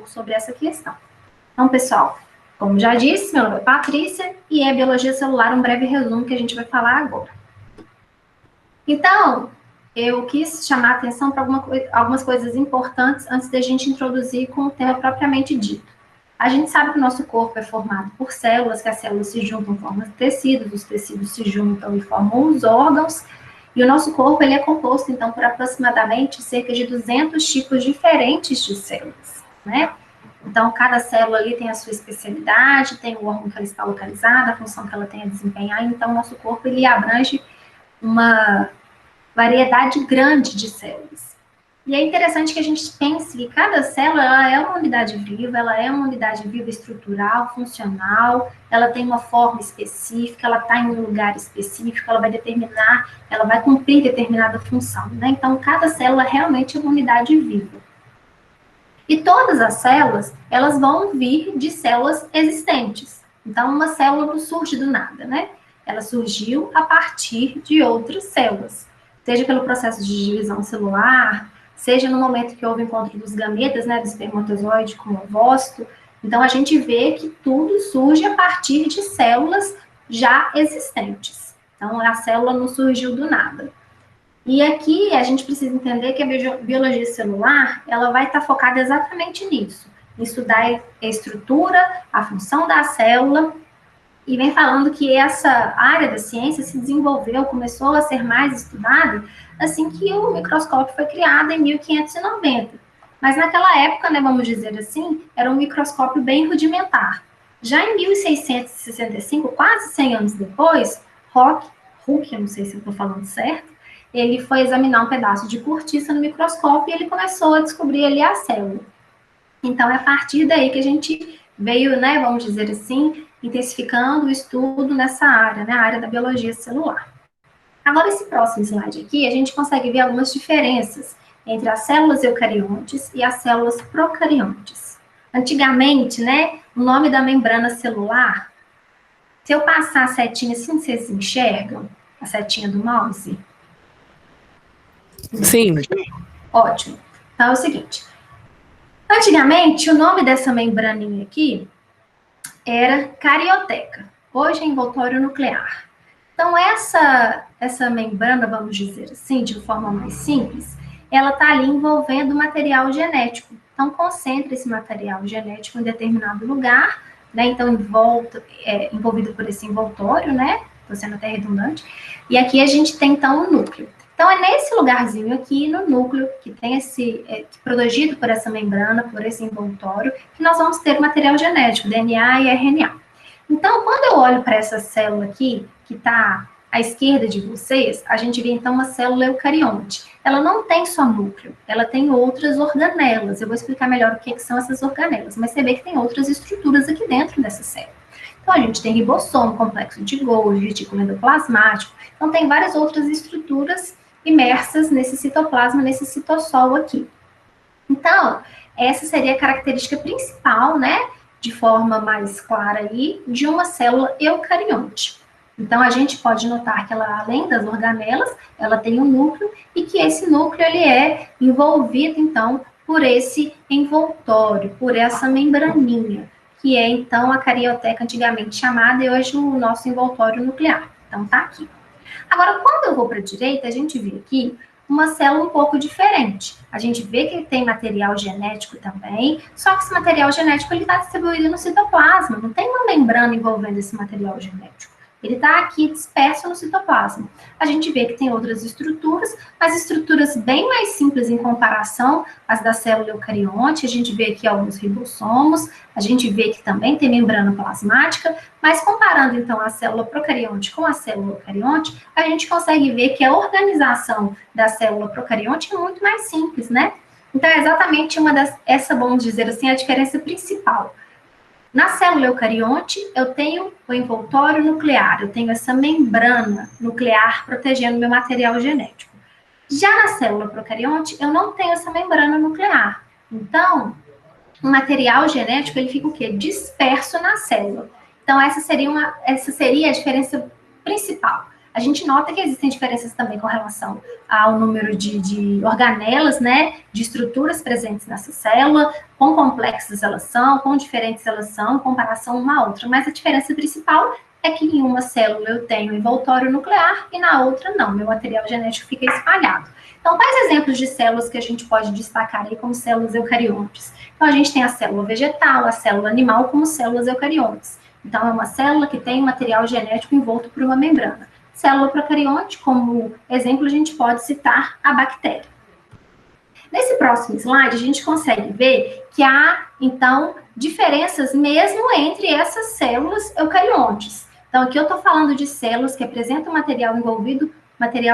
sobre essa questão. Então, pessoal, como já disse, meu nome é Patrícia e é Biologia Celular, um breve resumo que a gente vai falar agora. Então, eu quis chamar a atenção para algumas coisas importantes antes da gente introduzir com o tema propriamente dito. A gente sabe que o nosso corpo é formado por células, que as células se juntam em forma de tecidos, os tecidos se juntam e formam os órgãos, e o nosso corpo ele é composto, então, por aproximadamente cerca de 200 tipos diferentes de células, né? Então, cada célula ali tem a sua especialidade, tem o órgão que ela está localizada, a função que ela tem a desempenhar, então, o nosso corpo ele abrange uma variedade grande de células. E é interessante que a gente pense que cada célula ela é uma unidade viva, ela é uma unidade viva estrutural, funcional, ela tem uma forma específica, ela está em um lugar específico, ela vai cumprir determinada função, né? Então, cada célula realmente é uma unidade viva. E todas as células, elas vão vir de células existentes. Então, uma célula não surge do nada, né? Ela surgiu a partir de outras células, seja pelo processo de divisão celular, seja no momento que houve o encontro dos gametas, né, do espermatozoide com o ovócito. Então, a gente vê que tudo surge a partir de células já existentes. Então, a célula não surgiu do nada. E aqui a gente precisa entender que a biologia celular, ela vai estar focada exatamente nisso, em estudar a estrutura, a função da célula, e vem falando que essa área da ciência se desenvolveu, começou a ser mais estudada assim que o microscópio foi criado em 1590. Mas naquela época, né, vamos dizer assim, era um microscópio bem rudimentar. Já em 1665, quase 100 anos depois, Hooke, eu não sei se eu estou falando certo, ele foi examinar um pedaço de cortiça no microscópio e ele começou a descobrir ali a célula. Então, é a partir daí que a gente veio, né, vamos dizer assim, intensificando o estudo nessa área, né, a área da biologia celular. Agora, esse próximo slide aqui, a gente consegue ver algumas diferenças entre as células eucariontes e as células procariontes. Antigamente, né, o nome da membrana celular, se eu passar a setinha assim, vocês enxergam? A setinha do mouse? Sim. Ótimo. Então, é o seguinte. Antigamente, o nome dessa membraninha aqui era carioteca. Hoje é envoltório nuclear. Então, essa membrana, vamos dizer assim, de forma mais simples, ela está ali envolvendo material genético. Então, concentra esse material genético em determinado lugar, né? Então, envolvido por esse envoltório, né? Estou sendo até redundante. E aqui a gente tem, então, o núcleo. Então, é nesse lugarzinho aqui, no núcleo, que tem protegido por essa membrana, por esse envoltório, que nós vamos ter material genético, DNA e RNA. Então, quando eu olho para essa célula aqui, que está à esquerda de vocês, a gente vê, então, uma célula eucarionte. Ela não tem só núcleo, ela tem outras organelas. Eu vou explicar melhor o que são essas organelas, mas você vê que tem outras estruturas aqui dentro dessa célula. Então, a gente tem ribossomo, complexo de Golgi, retículo endoplasmático. Então, tem várias outras estruturas imersas nesse citoplasma, nesse citossol aqui. Então, essa seria a característica principal, né, de forma mais clara aí, de uma célula eucarionte. Então, a gente pode notar que ela, além das organelas, ela tem um núcleo e que esse núcleo, ele é envolvido, então, por esse envoltório, por essa membraninha, que é, então, a carioteca antigamente chamada e hoje o nosso envoltório nuclear. Então, tá aqui. Agora, quando eu vou para a direita, a gente vê aqui uma célula um pouco diferente. A gente vê que tem material genético também, só que esse material genético está distribuído no citoplasma, não tem uma membrana envolvendo esse material genético. Ele está aqui disperso no citoplasma. A gente vê que tem outras estruturas, mas estruturas bem mais simples em comparação às da célula eucarionte. A gente vê aqui alguns ribossomos, a gente vê que também tem membrana plasmática, mas comparando então a célula procarionte com a célula eucarionte, a gente consegue ver que a organização da célula procarionte é muito mais simples, né? Então, é exatamente essa, vamos dizer assim, a diferença principal. Na célula eucarionte, eu tenho o envoltório nuclear, eu tenho essa membrana nuclear protegendo meu material genético. Já na célula procarionte, eu não tenho essa membrana nuclear. Então, o material genético, ele fica o quê? Disperso na célula. Então, essa seria a diferença principal. A gente nota que existem diferenças também com relação ao número de organelas, né, de estruturas presentes nessa célula, quão complexas elas são, quão diferentes elas são, em comparação uma a outra. Mas a diferença principal é que em uma célula eu tenho envoltório nuclear e na outra não, meu material genético fica espalhado. Então, quais exemplos de células que a gente pode destacar aí como células eucariontes? Então, a gente tem a célula vegetal, a célula animal como células eucariontes. Então, é uma célula que tem material genético envolto por uma membrana. Célula procarionte, como exemplo, a gente pode citar a bactéria. Nesse próximo slide, a gente consegue ver que há, então, diferenças mesmo entre essas células eucariontes. Então, aqui eu estou falando de células que apresentam material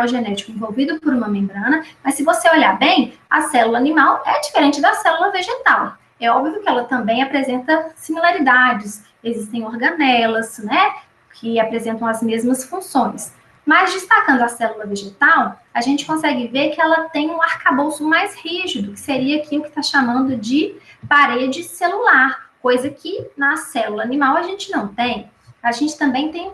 genético envolvido por uma membrana, mas se você olhar bem, a célula animal é diferente da célula vegetal. É óbvio que ela também apresenta similaridades, existem organelas, né, que apresentam as mesmas funções. Mas destacando a célula vegetal, a gente consegue ver que ela tem um arcabouço mais rígido, que seria aqui o que está chamando de parede celular, coisa que na célula animal a gente não tem. A gente também tem um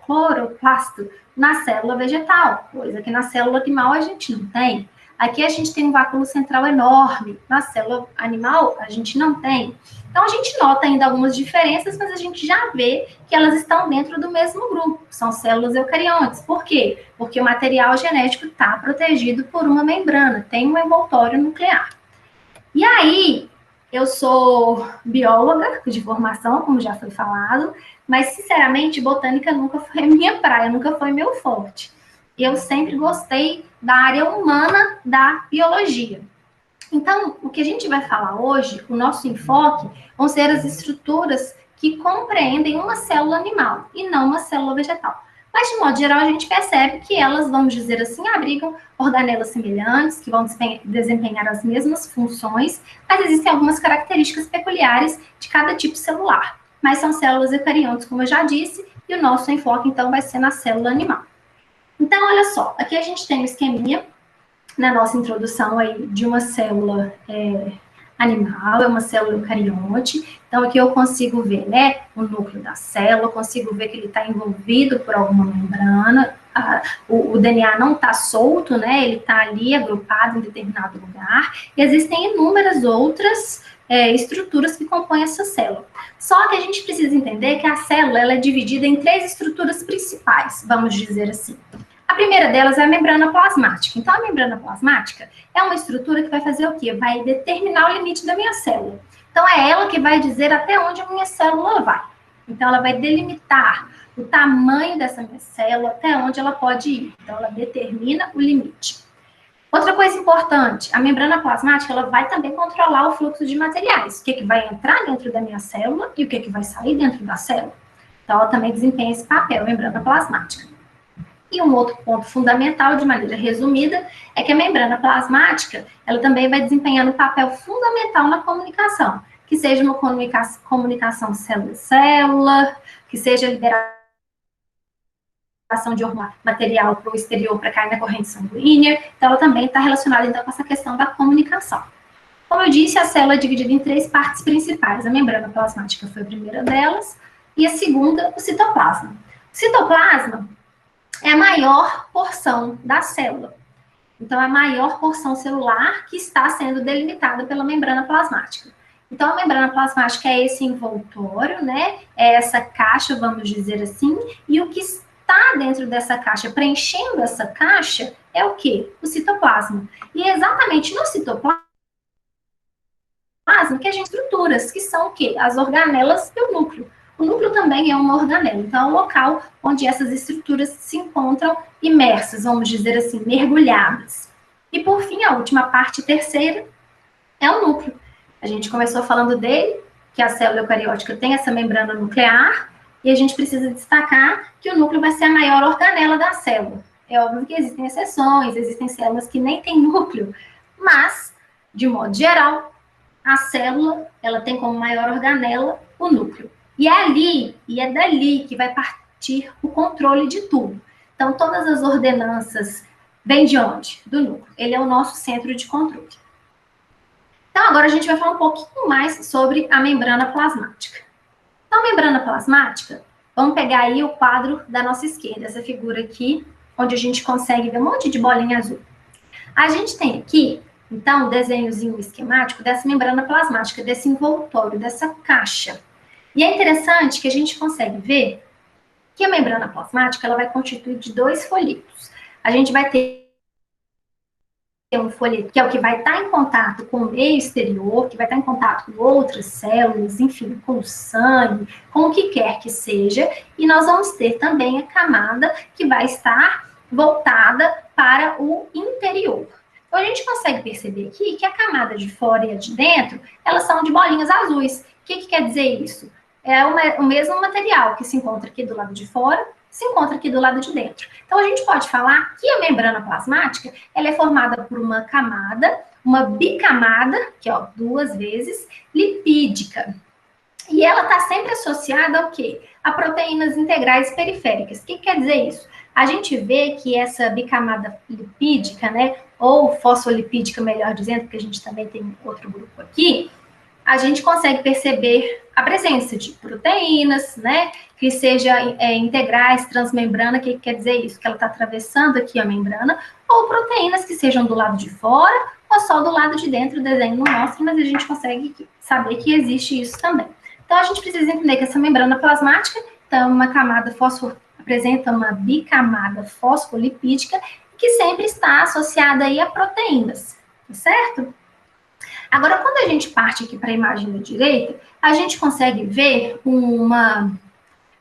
cloroplasto na célula vegetal, coisa que na célula animal a gente não tem. Aqui a gente tem um vácuo central enorme, na célula animal a gente não tem. Então, a gente nota ainda algumas diferenças, mas a gente já vê que elas estão dentro do mesmo grupo, são células eucariontes. Por quê? Porque o material genético está protegido por uma membrana, tem um envoltório nuclear. E aí, eu sou bióloga de formação, como já foi falado, mas, sinceramente, botânica nunca foi minha praia, nunca foi meu forte. Eu sempre gostei da área humana da biologia. Então, o que a gente vai falar hoje, o nosso enfoque, vão ser as estruturas que compreendem uma célula animal e não uma célula vegetal. Mas, de modo geral, a gente percebe que elas, vamos dizer assim, abrigam organelas semelhantes, que vão desempenhar as mesmas funções, mas existem algumas características peculiares de cada tipo celular. Mas são células eucariontes, como eu já disse, e o nosso enfoque, então, vai ser na célula animal. Então, olha só, aqui a gente tem um esqueminha na nossa introdução aí de uma célula animal, é uma célula eucarionte. Então, aqui eu consigo ver, né, o núcleo da célula, consigo ver que ele está envolvido por alguma membrana, o DNA não está solto, né, ele está ali agrupado em determinado lugar, e existem inúmeras outras estruturas que compõem essa célula. Só que a gente precisa entender que a célula ela é dividida em 3 estruturas principais, vamos dizer assim. A primeira delas é a membrana plasmática. Então, a membrana plasmática é uma estrutura que vai fazer o quê? Vai determinar o limite da minha célula. Então, é ela que vai dizer até onde a minha célula vai. Então, ela vai delimitar o tamanho dessa minha célula, até onde ela pode ir. Então, ela determina o limite. Outra coisa importante, a membrana plasmática ela vai também controlar o fluxo de materiais. O que vai entrar dentro da minha célula e o que vai sair dentro da célula. Então, ela também desempenha esse papel, a membrana plasmática. E um outro ponto fundamental, de maneira resumida, é que a membrana plasmática, ela também vai desempenhando um papel fundamental na comunicação, que seja uma comunicação célula-célula, que seja a liberação de material para o exterior para cair na corrente sanguínea. Então, ela também está relacionada, então, com essa questão da comunicação. Como eu disse, a célula é dividida em 3 partes principais. A membrana plasmática foi a primeira delas, e a segunda, o citoplasma. O citoplasma é a maior porção da célula. Então, é a maior porção celular que está sendo delimitada pela membrana plasmática. Então, a membrana plasmática é esse envoltório, né? É essa caixa, vamos dizer assim, e o que está dentro dessa caixa, preenchendo essa caixa, é o quê? O citoplasma. E é exatamente no citoplasma que a gente tem estruturas, que são o quê? As organelas e o núcleo. O núcleo também é uma organela, então é o local onde essas estruturas se encontram imersas, vamos dizer assim, mergulhadas. E por fim, a última parte, terceira, é o núcleo. A gente começou falando dele, que a célula eucariótica tem essa membrana nuclear, e a gente precisa destacar que o núcleo vai ser a maior organela da célula. É óbvio que existem exceções, existem células que nem têm núcleo, mas, de modo geral, a célula, ela tem como maior organela o núcleo. E é ali, e é dali que vai partir o controle de tudo. Então, todas as ordenanças vêm de onde? Do núcleo. Ele é o nosso centro de controle. Então, agora a gente vai falar um pouquinho mais sobre a membrana plasmática. Então, a membrana plasmática, Vamos pegar aí o quadro da nossa esquerda, essa figura aqui, onde a gente consegue ver um monte de bolinha azul. A gente tem aqui, então, um desenhozinho esquemático dessa membrana plasmática, desse envoltório, dessa caixa. E é interessante que a gente consegue ver que a membrana plasmática ela vai constituir de 2 folhetos. A gente vai ter um folheto que é o que vai estar em contato com o meio exterior, que vai estar em contato com outras células, enfim, com o sangue, com o que quer que seja, e nós vamos ter também a camada que vai estar voltada para o interior. Então, a gente consegue perceber aqui que a camada de fora e a de dentro, elas são de bolinhas azuis. O que quer dizer isso? É o mesmo material que se encontra aqui do lado de fora, se encontra aqui do lado de dentro. Então, a gente pode falar que a membrana plasmática, ela é formada por uma camada, uma bicamada, que é 2 vezes, lipídica. E ela está sempre associada ao quê? A proteínas integrais periféricas. O que quer dizer isso? A gente vê que essa bicamada lipídica, né, ou fosfolipídica, melhor dizendo, porque a gente também tem outro grupo aqui, a gente consegue perceber a presença de proteínas, né, que sejam integrais, transmembrana, que quer dizer isso? Que ela está atravessando aqui a membrana, ou proteínas que sejam do lado de fora, ou só do lado de dentro, o desenho não mostra, mas a gente consegue saber que existe isso também. Então, a gente precisa entender que essa membrana plasmática, então, uma camada apresenta uma bicamada fosfolipídica, que sempre está associada aí a proteínas, certo? Agora, quando a gente parte aqui para a imagem da direita, a gente consegue ver uma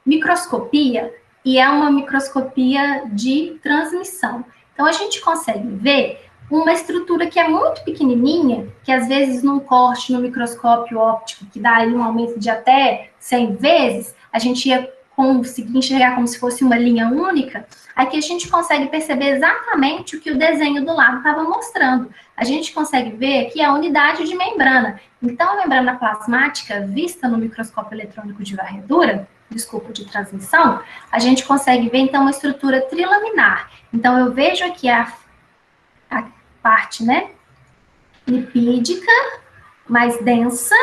microscopia, e é uma microscopia de transmissão. Então, a gente consegue ver uma estrutura que é muito pequenininha, que às vezes num corte no microscópio óptico, que dá aí um aumento de até 100 vezes, a gente ia conseguir enxergar como se fosse uma linha única. Aqui a gente consegue perceber exatamente o que o desenho do lado estava mostrando. A gente consegue ver aqui a unidade de membrana. Então, a membrana plasmática, vista no microscópio eletrônico de varredura, desculpa, de transmissão, a gente consegue ver, então, uma estrutura trilaminar. Então, eu vejo aqui a parte, né, lipídica, mais densa,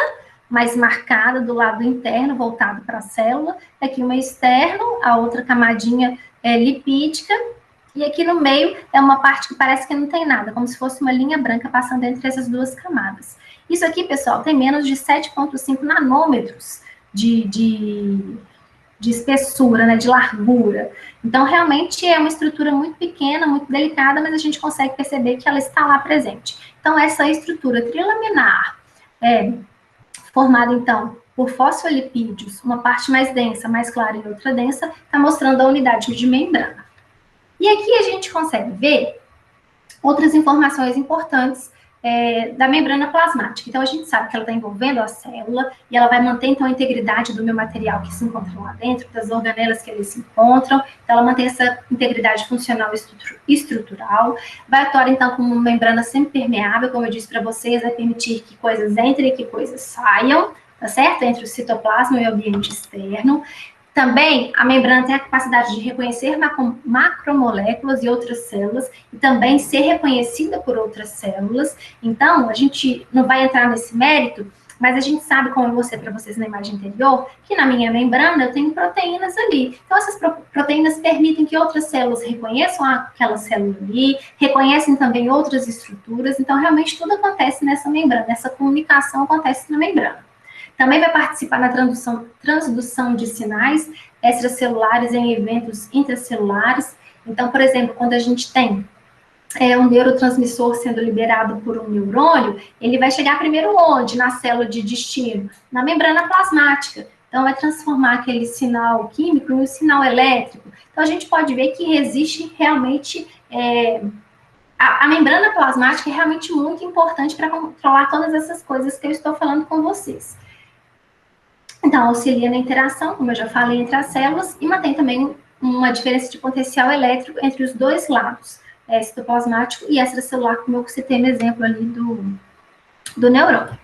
mais marcada do lado interno, voltado para a célula. Aqui uma externo, a outra camadinha lipídica, e aqui no meio é uma parte que parece que não tem nada, como se fosse uma linha branca passando entre essas 2 camadas. Isso aqui, pessoal, tem menos de 7,5 nanômetros de espessura, né, de largura. Então, realmente é uma estrutura muito pequena, muito delicada, mas a gente consegue perceber que ela está lá presente. Então, essa estrutura trilaminar formada, então, por fosfolipídios, uma parte mais densa, mais clara e outra densa, está mostrando a unidade de membrana. E aqui a gente consegue ver outras informações importantes da membrana plasmática. Então, a gente sabe que ela está envolvendo a célula e ela vai manter, então, a integridade do meu material que se encontra lá dentro, das organelas que eles se encontram. Então, ela mantém essa integridade funcional e estrutural. Vai atuar, então, como uma membrana semipermeável, como eu disse para vocês, vai permitir que coisas entrem e que coisas saiam, tá certo? Entre o citoplasma e o ambiente externo. Também, a membrana tem a capacidade de reconhecer macromoléculas e outras células e também ser reconhecida por outras células. Então, a gente não vai entrar nesse mérito, mas a gente sabe, como eu mostrei para vocês na imagem anterior, que na minha membrana eu tenho proteínas ali. Então, essas proteínas permitem que outras células reconheçam aquela célula ali, reconhecem também outras estruturas. Então, realmente, tudo acontece nessa membrana, essa comunicação acontece na membrana. Também vai participar na transdução de sinais extracelulares em eventos intracelulares. Então, por exemplo, quando a gente tem um neurotransmissor sendo liberado por um neurônio, ele vai chegar primeiro onde? Na célula de destino? Na membrana plasmática. Então, vai transformar aquele sinal químico em um sinal elétrico. Então, a gente pode ver que existe realmente... A membrana plasmática é realmente muito importante para controlar todas essas coisas que eu estou falando com vocês. Então, auxilia na interação, como eu já falei, entre as células, e mantém também uma diferença de potencial elétrico entre os 2 lados, citoplasmático e extracelular, como eu citei no exemplo ali do neurônio.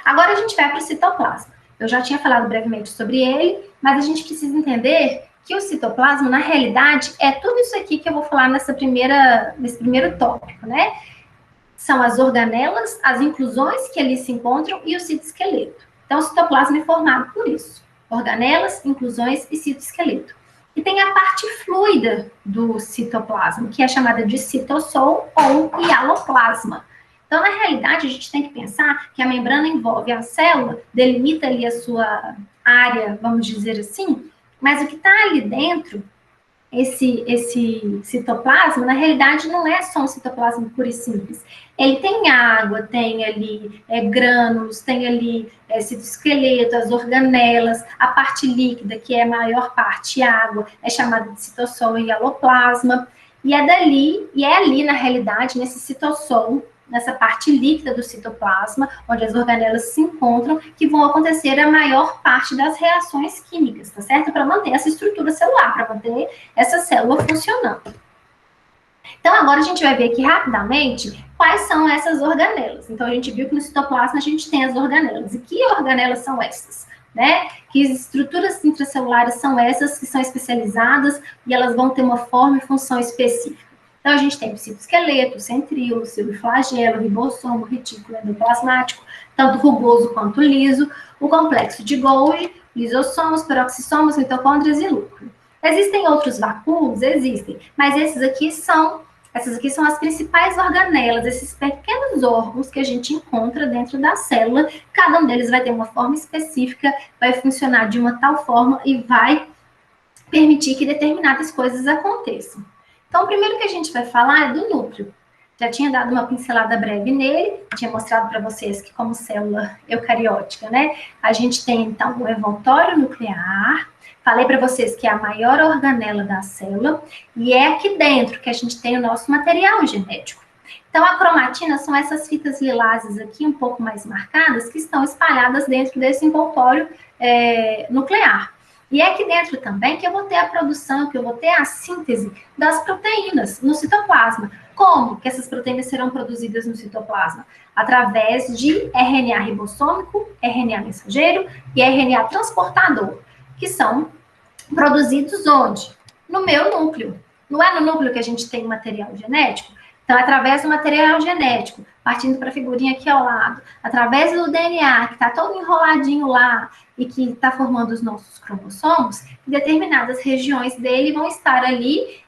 Agora a gente vai para o citoplasma. Eu já tinha falado brevemente sobre ele, mas a gente precisa entender que o citoplasma, na realidade, é tudo isso aqui que eu vou falar nesse primeiro tópico, né? São as organelas, as inclusões que ali se encontram e o citoesqueleto. Então, o citoplasma é formado por isso. organelas, inclusões e citoesqueleto. E tem a parte fluida do citoplasma, que é chamada de citosol ou hialoplasma. Então, na realidade, a gente tem que pensar que a membrana envolve a célula, delimita ali a sua área, vamos dizer assim, mas o que está ali dentro, esse citoplasma, na realidade, não é só um citoplasma puro e simples. Ele tem água, tem ali grânulos, tem ali citoesqueleto, as organelas, a parte líquida, que é a maior parte água, é chamada de citossol e hialoplasma. E é ali, na realidade, nesse citossol, nessa parte líquida do citoplasma, onde as organelas se encontram, que vão acontecer a maior parte das reações químicas, tá certo? Para manter essa estrutura celular, para manter essa célula funcionando. Então, agora a gente vai ver aqui rapidamente quais são essas organelas. Então, a gente viu que no citoplasma a gente tem as organelas. E que organelas são essas? Né? Que estruturas intracelulares são essas que são especializadas e elas vão ter uma forma e função específica. Então, a gente tem o citoesqueleto, o centríolo, o siloflagelo, o ribossomo, o retículo endoplasmático, tanto rugoso quanto liso, o complexo de Golgi, lisossomos, peroxissomos, mitocôndrias e núcleo. Existem outros vacúolos? Existem, mas essas aqui são as principais organelas, esses pequenos órgãos que a gente encontra dentro da célula. Cada um deles vai ter uma forma específica, vai funcionar de uma tal forma e vai permitir que determinadas coisas aconteçam. Então, o primeiro que a gente vai falar é do núcleo. Já tinha dado uma pincelada breve nele, tinha mostrado para vocês que como célula eucariótica, né, a gente tem, então, o envoltório nuclear. Falei para vocês que é a maior organela da célula, e é aqui dentro que a gente tem o nosso material genético. Então, a cromatina são essas fitas lilazes aqui, um pouco mais marcadas, que estão espalhadas dentro desse envoltório nuclear. E é aqui dentro também que eu vou ter a produção, que eu vou ter a síntese das proteínas no citoplasma. Como que essas proteínas serão produzidas no citoplasma? Através de RNA ribossômico, RNA mensageiro e RNA transportador, que são produzidos onde? No meu núcleo. Não é no núcleo que a gente tem material genético? Então, através do material genético, partindo para a figurinha aqui ao lado, através do DNA, que está todo enroladinho lá e que está formando os nossos cromossomos, determinadas regiões dele vão estar ali,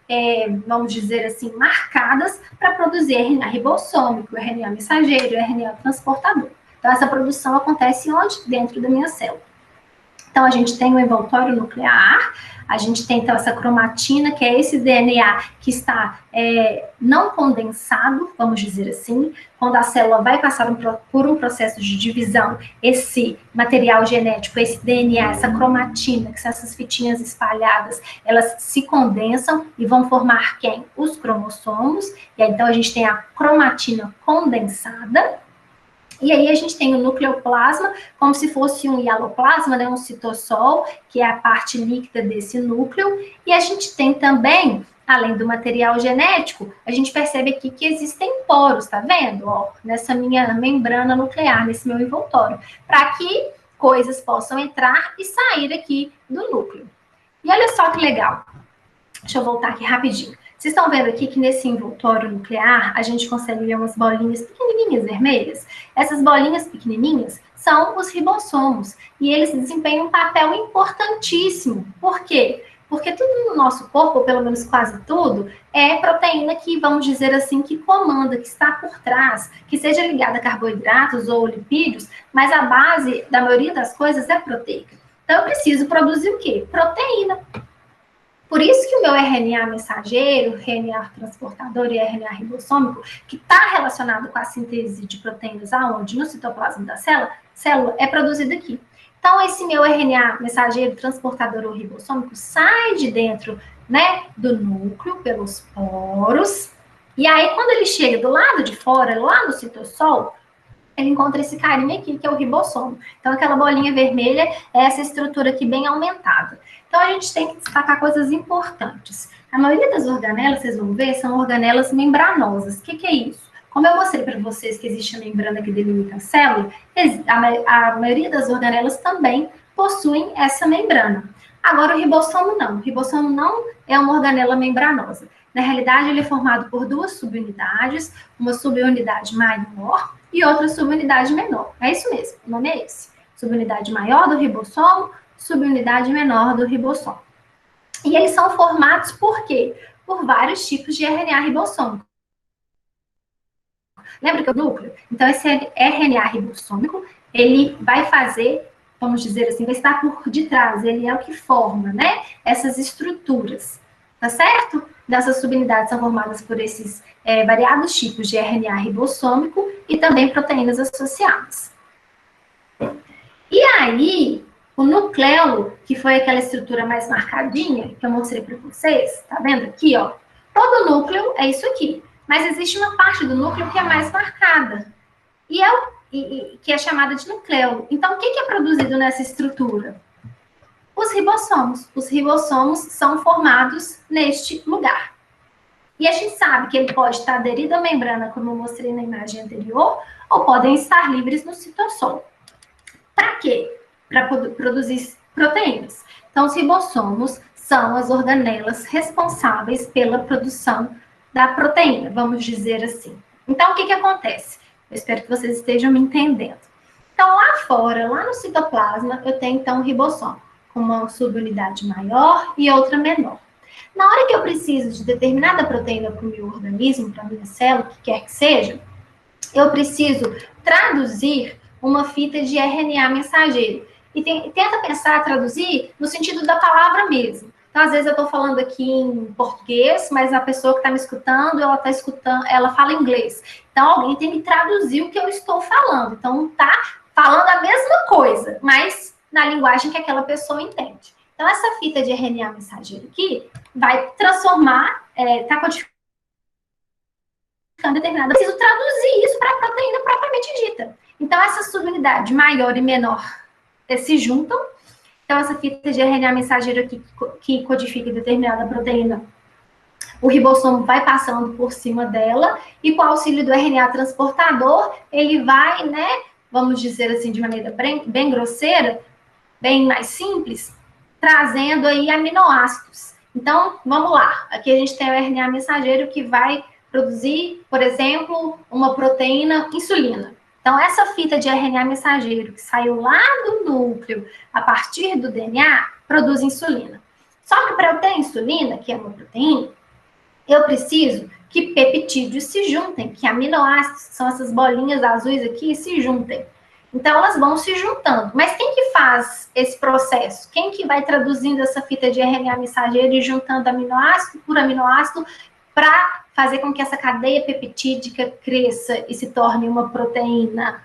vamos dizer assim, marcadas para produzir RNA ribossômico, RNA mensageiro, RNA transportador. Então, essa produção acontece onde? Dentro da minha célula. Então, a gente tem o envoltório nuclear, a gente tem, então, essa cromatina, que é esse DNA que está não condensado, vamos dizer assim. Quando a célula vai passar por um processo de divisão, esse material genético, esse DNA, essa cromatina, que são essas fitinhas espalhadas, elas se condensam e vão formar quem? Os cromossomos. E aí, então, a gente tem a cromatina condensada. E aí a gente tem o nucleoplasma, como se fosse um hialoplasma, né, um citossol, que é a parte líquida desse núcleo. E a gente tem também, além do material genético, a gente percebe aqui que existem poros, tá vendo? Ó, nessa minha membrana nuclear, nesse meu envoltório, para que coisas possam entrar e sair aqui do núcleo. E olha só que legal. Deixa eu voltar aqui rapidinho. Vocês estão vendo aqui que nesse envoltório nuclear, a gente consegue ver umas bolinhas pequenininhas vermelhas? Essas bolinhas pequenininhas são os ribossomos. E eles desempenham um papel importantíssimo. Por quê? Porque tudo no nosso corpo, ou pelo menos quase tudo, é proteína que, vamos dizer assim, que comanda, que está por trás, que seja ligada a carboidratos ou lipídios, mas a base da maioria das coisas é proteica. Então, eu preciso produzir o quê? Proteína. Por isso que o meu RNA mensageiro, RNA transportador e RNA ribossômico, que está relacionado com a síntese de proteínas aonde? No citoplasma da célula, é produzido aqui. Então, esse meu RNA mensageiro, transportador ou ribossômico sai de dentro, né, do núcleo, pelos poros. E aí, quando ele chega do lado de fora, lá no citossol, ele encontra esse carinha aqui, que é o ribossomo. Então, aquela bolinha vermelha é essa estrutura aqui bem aumentada. Então, a gente tem que destacar coisas importantes. A maioria das organelas, vocês vão ver, são organelas membranosas. O que é isso? Como eu mostrei para vocês que existe a membrana que delimita a célula, a maioria das organelas também possuem essa membrana. Agora, o ribossomo não. O ribossomo não é uma organela membranosa. Na realidade, ele é formado por duas subunidades, uma subunidade maior e outra subunidade menor. É isso mesmo, o nome é esse. Subunidade maior do ribossomo, subunidade menor do ribossomo. E eles são formados por quê? Por vários tipos de RNA ribossômico. Lembra que é o núcleo? Então, esse RNA ribossômico, ele vai fazer, vamos dizer assim, vai estar por detrás, ele é o que forma, né, essas estruturas, tá certo? Dessas subunidades são formadas por esses variados tipos de RNA ribossômico e também proteínas associadas. E aí, o nucleolo, que foi aquela estrutura mais marcadinha, que eu mostrei para vocês, tá vendo aqui, ó? Todo núcleo é isso aqui, mas existe uma parte do núcleo que é mais marcada, que é chamada de nucleolo. Então, o que é produzido nessa estrutura? Os ribossomos. Os ribossomos são formados neste lugar. E a gente sabe que ele pode estar aderido à membrana, como eu mostrei na imagem anterior, ou podem estar livres no citosol. Para quê? Para produzir proteínas. Então, os ribossomos são as organelas responsáveis pela produção da proteína, vamos dizer assim. Então, o que acontece? Eu espero que vocês estejam me entendendo. Então, lá fora, lá no citoplasma, eu tenho, então, o ribossomo, com uma subunidade maior e outra menor. Na hora que eu preciso de determinada proteína para o meu organismo, para a minha célula, o que quer que seja, eu preciso traduzir uma fita de RNA mensageiro. E tenta pensar, traduzir, no sentido da palavra mesmo. Então, às vezes eu estou falando aqui em português, mas a pessoa que está me escutando, ela fala inglês. Então, alguém tem que traduzir o que eu estou falando. Então, tá falando a mesma coisa, mas na linguagem que aquela pessoa entende. Então, essa fita de RNA mensageiro aqui vai transformar, tá codificando determinada. Eu preciso traduzir isso para a proteína propriamente dita. Então, essa subunidade maior e menor se juntam. Então, essa fita de RNA mensageiro aqui que codifica determinada proteína, o ribossomo vai passando por cima dela e com o auxílio do RNA transportador, ele vai, né, vamos dizer assim, de maneira bem grosseira, bem mais simples, trazendo aí aminoácidos. Então, vamos lá. Aqui a gente tem o RNA mensageiro que vai produzir, por exemplo, uma proteína insulina. Então, essa fita de RNA mensageiro que saiu lá do núcleo, a partir do DNA, produz insulina. Só que para eu ter insulina, que é uma proteína, eu preciso que peptídeos se juntem, que aminoácidos, que são essas bolinhas azuis aqui, se juntem. Então, elas vão se juntando. Mas quem que faz esse processo? Quem que vai traduzindo essa fita de RNA mensageiro e juntando aminoácido por aminoácido para fazer com que essa cadeia peptídica cresça e se torne uma proteína?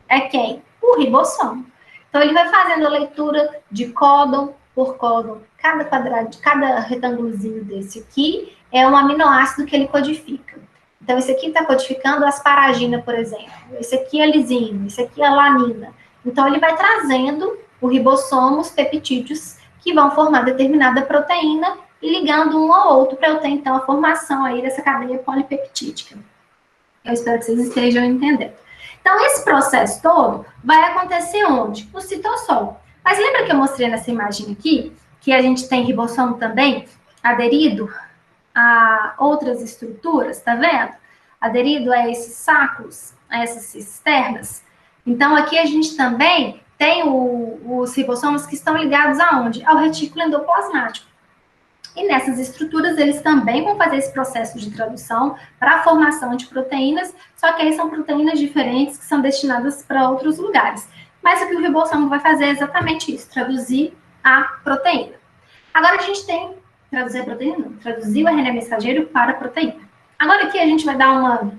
É quem? O ribossomo. Então, ele vai fazendo a leitura de códon por códon. Cada retângulozinho desse aqui é um aminoácido que ele codifica. Então, esse aqui está codificando asparagina, por exemplo. Esse aqui é lisina, esse aqui é alanina. Então, ele vai trazendo o ribossomo, os peptídeos, que vão formar determinada proteína e ligando um ao outro para eu ter, então, a formação aí dessa cadeia polipeptídica. Eu espero que vocês estejam entendendo. Então, esse processo todo vai acontecer onde? No citosol. Mas lembra que eu mostrei nessa imagem aqui, que a gente tem ribossomo também aderido a outras estruturas, tá vendo? Aderido a esses sacos, a essas cisternas. Então, aqui a gente também tem os ribossomos que estão ligados aonde? Ao retículo endoplasmático. E nessas estruturas, eles também vão fazer esse processo de tradução para a formação de proteínas, só que aí são proteínas diferentes que são destinadas para outros lugares. Mas o que o ribossomo vai fazer é exatamente isso, traduzir a proteína. Agora a gente tem traduzir a proteína, não, traduzir o RNA mensageiro para a proteína. Agora aqui a gente vai dar uma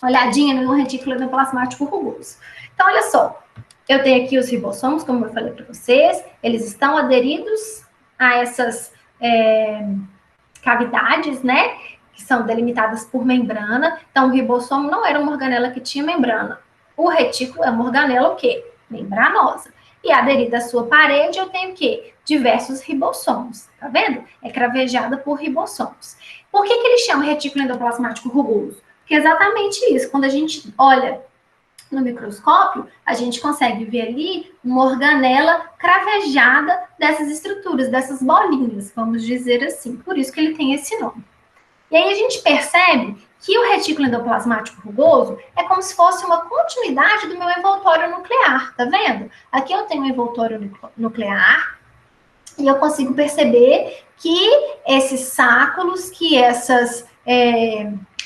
olhadinha no retículo endoplasmático rugoso. Então, olha só, eu tenho aqui os ribossomos, como eu falei para vocês, eles estão aderidos a essas cavidades, né, que são delimitadas por membrana. Então, o ribossomo não era uma organela que tinha membrana. O retículo é uma organela o quê? Membranosa. E aderida à sua parede, eu tenho o quê? Diversos ribossomos, tá vendo? É cravejada por ribossomos. Por que ele chama retículo endoplasmático rugoso? Porque é exatamente isso. Quando a gente olha no microscópio, a gente consegue ver ali uma organela cravejada dessas estruturas, dessas bolinhas, vamos dizer assim. Por isso que ele tem esse nome. E aí a gente percebe que o retículo endoplasmático rugoso é como se fosse uma continuidade do meu envoltório nuclear, tá vendo? Aqui eu tenho um envoltório nuclear, e eu consigo perceber que esses sáculos, que essas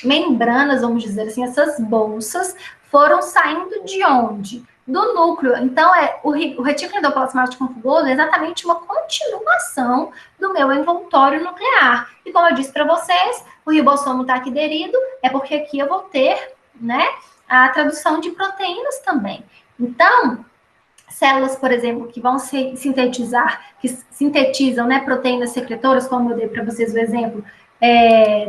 membranas, vamos dizer assim, essas bolsas, foram saindo de onde? Do núcleo. Então, o retículo endoplasmático rugoso é exatamente uma continuação do meu envoltório nuclear. E como eu disse para vocês, o ribossomo está aqui aderido, é porque aqui eu vou ter, né, a tradução de proteínas também. Então, células, por exemplo, que vão sintetizar, que sintetizam, né, proteínas secretoras, como eu dei para vocês o exemplo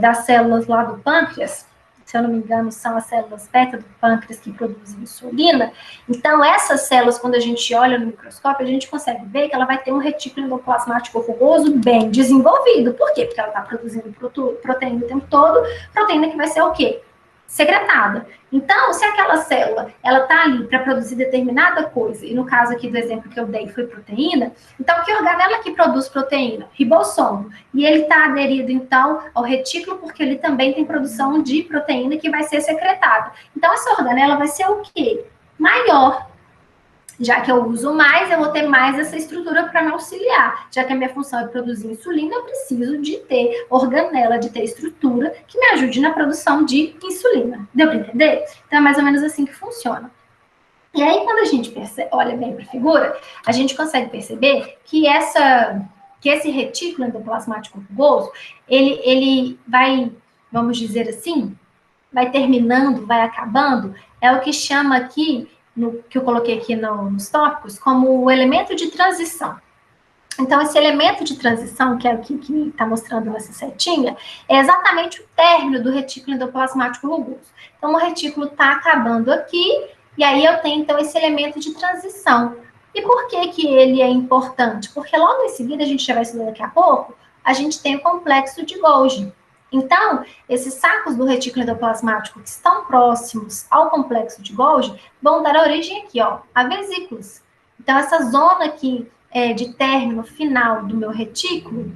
das células lá do pâncreas, se eu não me engano, são as células beta do pâncreas que produzem insulina. Então, essas células, quando a gente olha no microscópio, a gente consegue ver que ela vai ter um retículo endoplasmático rugoso bem desenvolvido. Por quê? Porque ela está produzindo proteína o tempo todo, proteína que vai ser o quê? Secretada. Então, se aquela célula, ela está ali para produzir determinada coisa, e no caso aqui do exemplo que eu dei foi proteína, então que organela que produz proteína? Ribossomo. E ele está aderido, então, ao retículo, porque ele também tem produção de proteína que vai ser secretada. Então, essa organela vai ser o quê? Maior. Já que eu uso mais, eu vou ter mais essa estrutura para me auxiliar. Já que a minha função é produzir insulina, eu preciso de ter organela, de ter estrutura que me ajude na produção de insulina. Deu para entender? Então é mais ou menos assim que funciona. E aí, quando a gente olha bem para a figura, a gente consegue perceber que esse retículo endoplasmático rugoso, ele vai, vamos dizer assim, vai terminando, vai acabando, é o que chama aqui, que eu coloquei aqui nos tópicos, como o elemento de transição. Então, esse elemento de transição, que é o que está mostrando nessa setinha, é exatamente o término do retículo endoplasmático rugoso. Então, o retículo está acabando aqui, e aí eu tenho, então, esse elemento de transição. E por que ele é importante? Porque logo em seguida, a gente já vai estudar daqui a pouco, a gente tem o complexo de Golgi. Então, esses sacos do retículo endoplasmático que estão próximos ao complexo de Golgi vão dar origem aqui, ó, a vesículas. Então, essa zona aqui de término final do meu retículo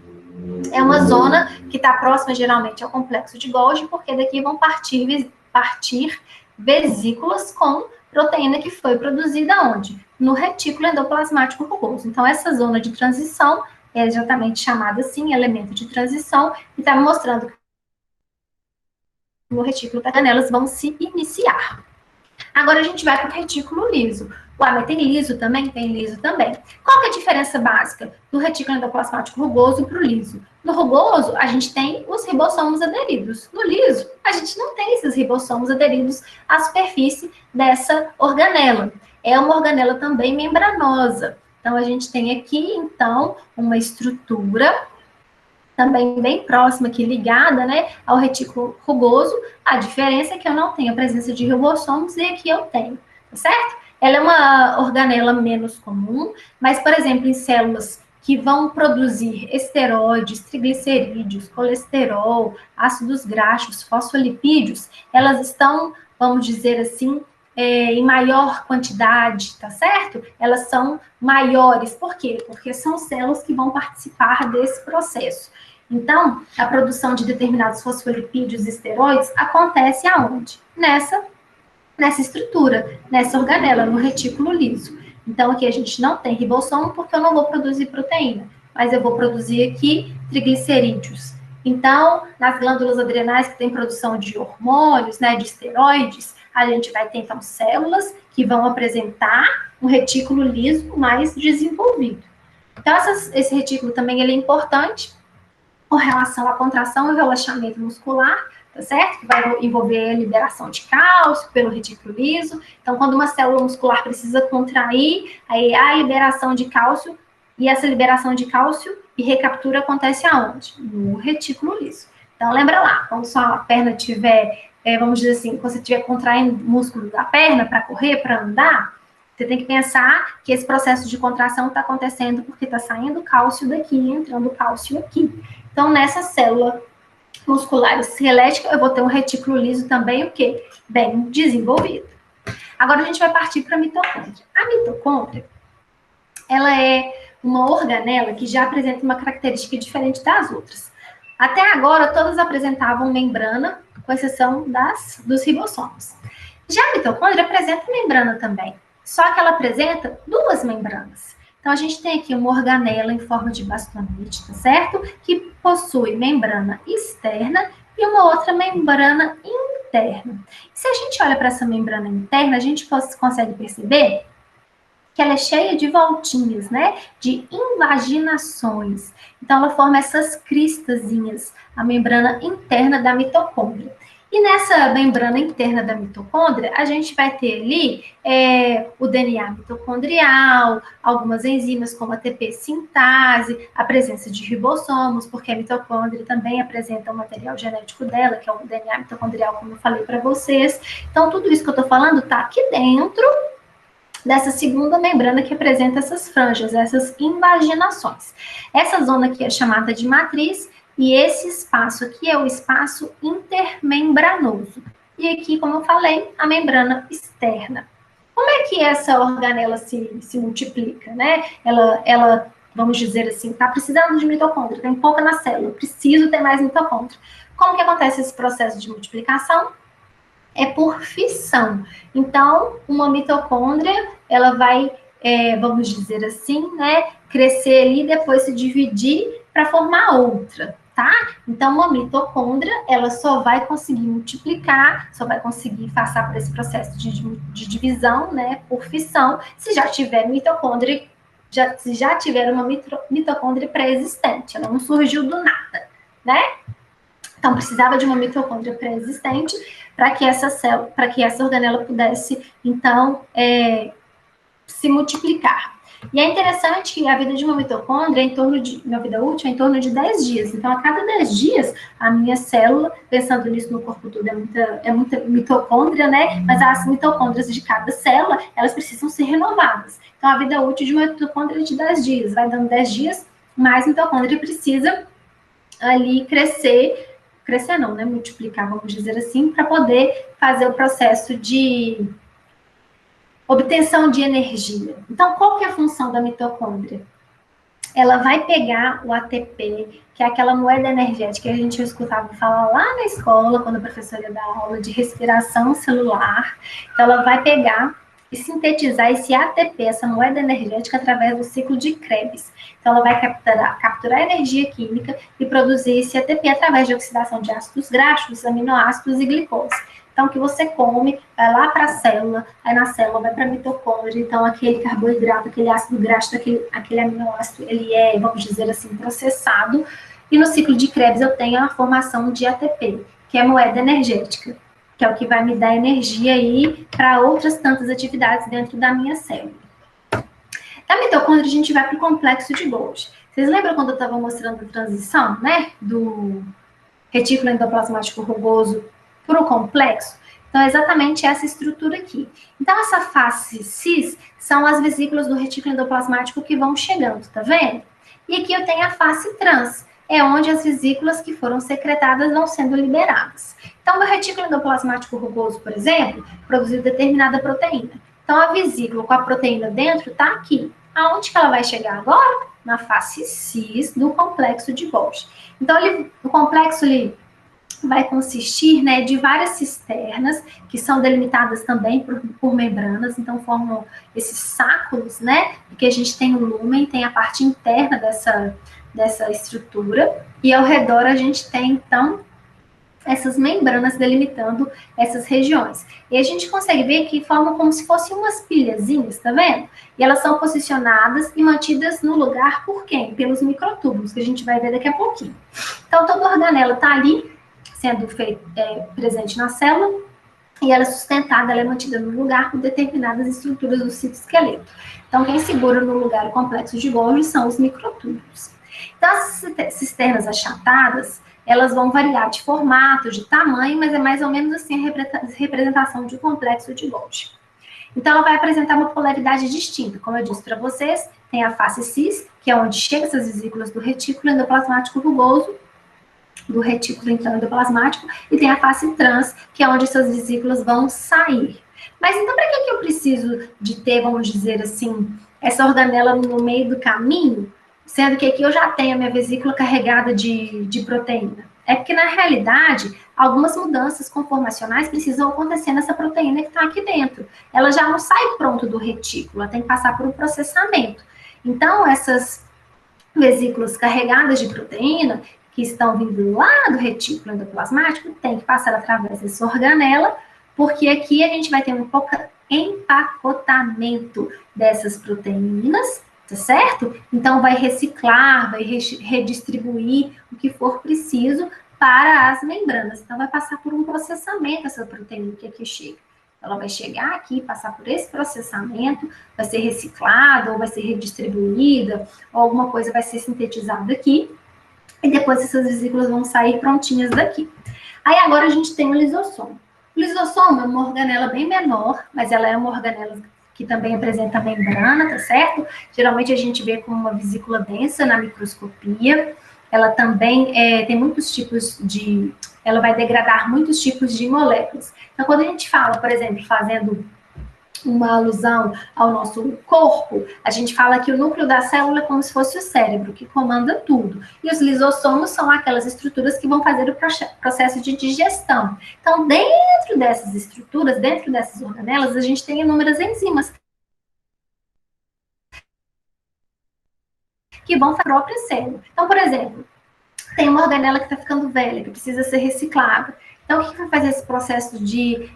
é uma zona que está próxima geralmente ao complexo de Golgi, porque daqui vão partir vesículas com proteína que foi produzida onde? No retículo endoplasmático rugoso. Então, essa zona de transição é exatamente chamada assim, elemento de transição, e está me mostrando que no retículo das canelas vão se iniciar. Agora a gente vai para o retículo liso. Ué, mas tem liso também? Tem liso também. Qual que é a diferença básica do retículo endoplasmático rugoso para o liso? No rugoso, a gente tem os ribossomos aderidos. No liso, a gente não tem esses ribossomos aderidos à superfície dessa organela. É uma organela também membranosa. Então, a gente tem aqui, então, uma estrutura também bem próxima aqui, ligada, né, ao retículo rugoso. A diferença é que eu não tenho a presença de ribossomos e aqui eu tenho, tá certo? Ela é uma organela menos comum, mas, por exemplo, em células que vão produzir esteroides, triglicerídeos, colesterol, ácidos graxos, fosfolipídios, elas estão, vamos dizer assim, em maior quantidade, tá certo? Elas são maiores. Por quê? Porque são células que vão participar desse processo. Então, a produção de determinados fosfolipídios e esteroides acontece aonde? Nessa estrutura, nessa organela, no retículo liso. Então, aqui a gente não tem ribossomo porque eu não vou produzir proteína, mas eu vou produzir aqui triglicerídeos. Então, nas glândulas adrenais que tem produção de hormônios, né, de esteroides, a gente vai ter, então, células que vão apresentar um retículo liso mais desenvolvido. Então, esse retículo também ele é importante com relação à contração e relaxamento muscular, tá certo? Que vai envolver a liberação de cálcio pelo retículo liso. Então, quando uma célula muscular precisa contrair, aí há a liberação de cálcio, e essa liberação de cálcio e recaptura acontece aonde? No retículo liso. Então, lembra lá, quando sua perna tiver, vamos dizer assim, quando você estiver contraindo o músculo da perna para correr, para andar, você tem que pensar que esse processo de contração está acontecendo porque está saindo cálcio daqui, entrando cálcio aqui. Então, nessa célula muscular esquelética, eu vou ter um retículo liso também, o quê? Bem desenvolvido. Agora, a gente vai partir para a mitocôndria. A mitocôndria, ela é uma organela que já apresenta uma característica diferente das outras. Até agora, todas apresentavam membrana, com exceção dos ribossomos. Já a mitocôndria apresenta membrana também, só que ela apresenta duas membranas. Então, a gente tem aqui uma organela em forma de bastonete, tá certo? Que possui membrana externa e uma outra membrana interna. Se a gente olha para essa membrana interna, a gente consegue perceber que ela é cheia de voltinhas, né? De invaginações. Então, ela forma essas cristazinhas, a membrana interna da mitocôndria. E nessa membrana interna da mitocôndria, a gente vai ter ali o DNA mitocondrial, algumas enzimas como a ATP sintase, a presença de ribossomos, porque a mitocôndria também apresenta o material genético dela, que é o DNA mitocondrial, como eu falei para vocês. Então, tudo isso que eu estou falando está aqui dentro dessa segunda membrana que apresenta essas franjas, essas invaginações. Essa zona aqui é chamada de matriz e esse espaço aqui é o espaço intermembranoso. E aqui, como eu falei, a membrana externa. Como é que essa organela se multiplica, né? Ela, vamos dizer assim, está precisando de mitocôndria, tem pouca na célula, preciso ter mais mitocôndria. Como que acontece esse processo de multiplicação? É por fissão. Então, uma mitocôndria, ela vai, vamos dizer assim, né, crescer ali e depois se dividir para formar outra, tá? Então, uma mitocôndria, ela só vai conseguir multiplicar, só vai conseguir passar por esse processo de divisão, né, por fissão, se já tiver mitocôndria, se já tiver uma mitocôndria pré-existente, ela não surgiu do nada, né? Então, precisava de uma mitocôndria pré-existente para que essa organela pudesse, então, se multiplicar. E é interessante que a vida de uma mitocôndria uma vida útil é em torno de 10 dias. Então, a cada 10 dias, a minha célula, pensando nisso no corpo todo, é muita mitocôndria, né? Mas as mitocôndrias de cada célula, elas precisam ser renovadas. Então, a vida útil de uma mitocôndria é de 10 dias. Vai dando 10 dias, mais mitocôndria precisa ali crescer não, né? Multiplicar, vamos dizer assim, para poder fazer o processo de obtenção de energia. Então, qual que é a função da mitocôndria? Ela vai pegar o ATP, que é aquela moeda energética que a gente escutava falar lá na escola, quando a professora ia dar aula de respiração celular. Então, ela vai pegar e sintetizar esse ATP, essa moeda energética, através do ciclo de Krebs. Então, ela vai capturar energia química e produzir esse ATP através de oxidação de ácidos graxos, aminoácidos e glicose. Então, o que você come vai lá para a célula, aí na célula vai para a mitocôndria, então aquele carboidrato, aquele ácido graxo, aquele aminoácido, ele é, vamos dizer assim, processado, e no ciclo de Krebs eu tenho a formação de ATP, que é moeda energética, que é o que vai me dar energia aí para outras tantas atividades dentro da minha célula. Da mitocôndria, a gente vai para o complexo de Golgi. Vocês lembram quando eu estava mostrando a transição, né, do retículo endoplasmático rugoso para o complexo? Então, é exatamente essa estrutura aqui. Então, essa face cis são as vesículas do retículo endoplasmático que vão chegando, tá vendo? E aqui eu tenho a face trans, é onde as vesículas que foram secretadas vão sendo liberadas. Então, no retículo endoplasmático rugoso, por exemplo, produziu determinada proteína. Então, a vesícula com a proteína dentro está aqui. Aonde que ela vai chegar agora? Na face cis do complexo de Golgi. Então, o complexo vai consistir, né, de várias cisternas, que são delimitadas também por membranas, então formam esses sáculos, né, porque a gente tem o lúmen, tem a parte interna dessa estrutura, e ao redor a gente tem, então, essas membranas delimitando essas regiões. E a gente consegue ver que formam como se fossem umas pilhazinhas, tá vendo? E elas são posicionadas e mantidas no lugar por quem? Pelos microtúbulos, que a gente vai ver daqui a pouquinho. Então, toda organela está ali, sendo presente na célula, e ela é sustentada, ela é mantida no lugar por determinadas estruturas do citoesqueleto. Então, quem segura no lugar o complexo de Golgi são os microtúbulos. Então, as cisternas achatadas, elas vão variar de formato, de tamanho, mas é mais ou menos assim a representação de um complexo de Golgi. Então, ela vai apresentar uma polaridade distinta. Como eu disse para vocês, tem a face cis, que é onde chegam essas vesículas do retículo endoplasmático rugoso, do retículo então endoplasmático, e tem a face trans, que é onde essas vesículas vão sair. Mas então, para que eu preciso de ter, vamos dizer assim, essa organela no meio do caminho, sendo que aqui eu já tenho a minha vesícula carregada de proteína? É porque, na realidade, algumas mudanças conformacionais precisam acontecer nessa proteína que está aqui dentro. Ela já não sai pronto do retículo, ela tem que passar por um processamento. Então, essas vesículas carregadas de proteína, que estão vindo lá do retículo endoplasmático, tem que passar através dessa organela, porque aqui a gente vai ter um empacotamento dessas proteínas, tá certo? Então, vai reciclar, vai redistribuir o que for preciso para as membranas. Então, vai passar por um processamento essa proteína que aqui chega. Ela vai chegar aqui, passar por esse processamento, vai ser reciclada, ou vai ser redistribuída, ou alguma coisa vai ser sintetizada aqui, e depois essas vesículas vão sair prontinhas daqui. Aí agora a gente tem o lisossomo. O lisossomo é uma organela bem menor, mas ela é uma organela que também apresenta membrana, tá certo? Geralmente a gente vê como uma vesícula densa na microscopia. Ela também tem muitos tipos de... Ela vai degradar muitos tipos de moléculas. Então, quando a gente fala, por exemplo, fazendo uma alusão ao nosso corpo, a gente fala que o núcleo da célula é como se fosse o cérebro, que comanda tudo. E os lisossomos são aquelas estruturas que vão fazer o processo de digestão. Então, dentro dessas estruturas, dentro dessas organelas, a gente tem inúmeras enzimas que vão para a própria célula. Então, por exemplo, tem uma organela que está ficando velha, que precisa ser reciclada. Então, o que vai fazer esse processo de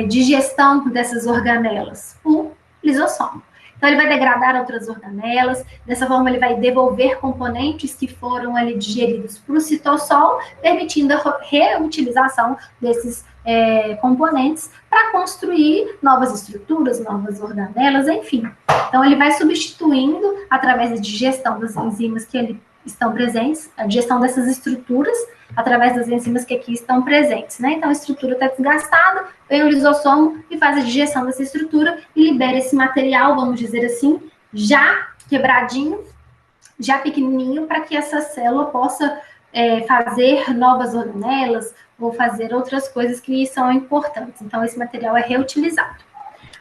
digestão dessas organelas? O lisossomo. Então, ele vai degradar outras organelas, dessa forma ele vai devolver componentes que foram ali digeridos para o citossol, permitindo a reutilização desses componentes para construir novas estruturas, novas organelas, enfim. Então, ele vai substituindo, através da digestão das enzimas que ele estão presentes, a digestão dessas estruturas através das enzimas que aqui estão presentes, né? Então, a estrutura está desgastada, vem o lisossomo e faz a digestão dessa estrutura e libera esse material, vamos dizer assim, já quebradinho, já pequenininho, para que essa célula possa fazer novas organelas ou fazer outras coisas que são importantes. Então, esse material é reutilizado.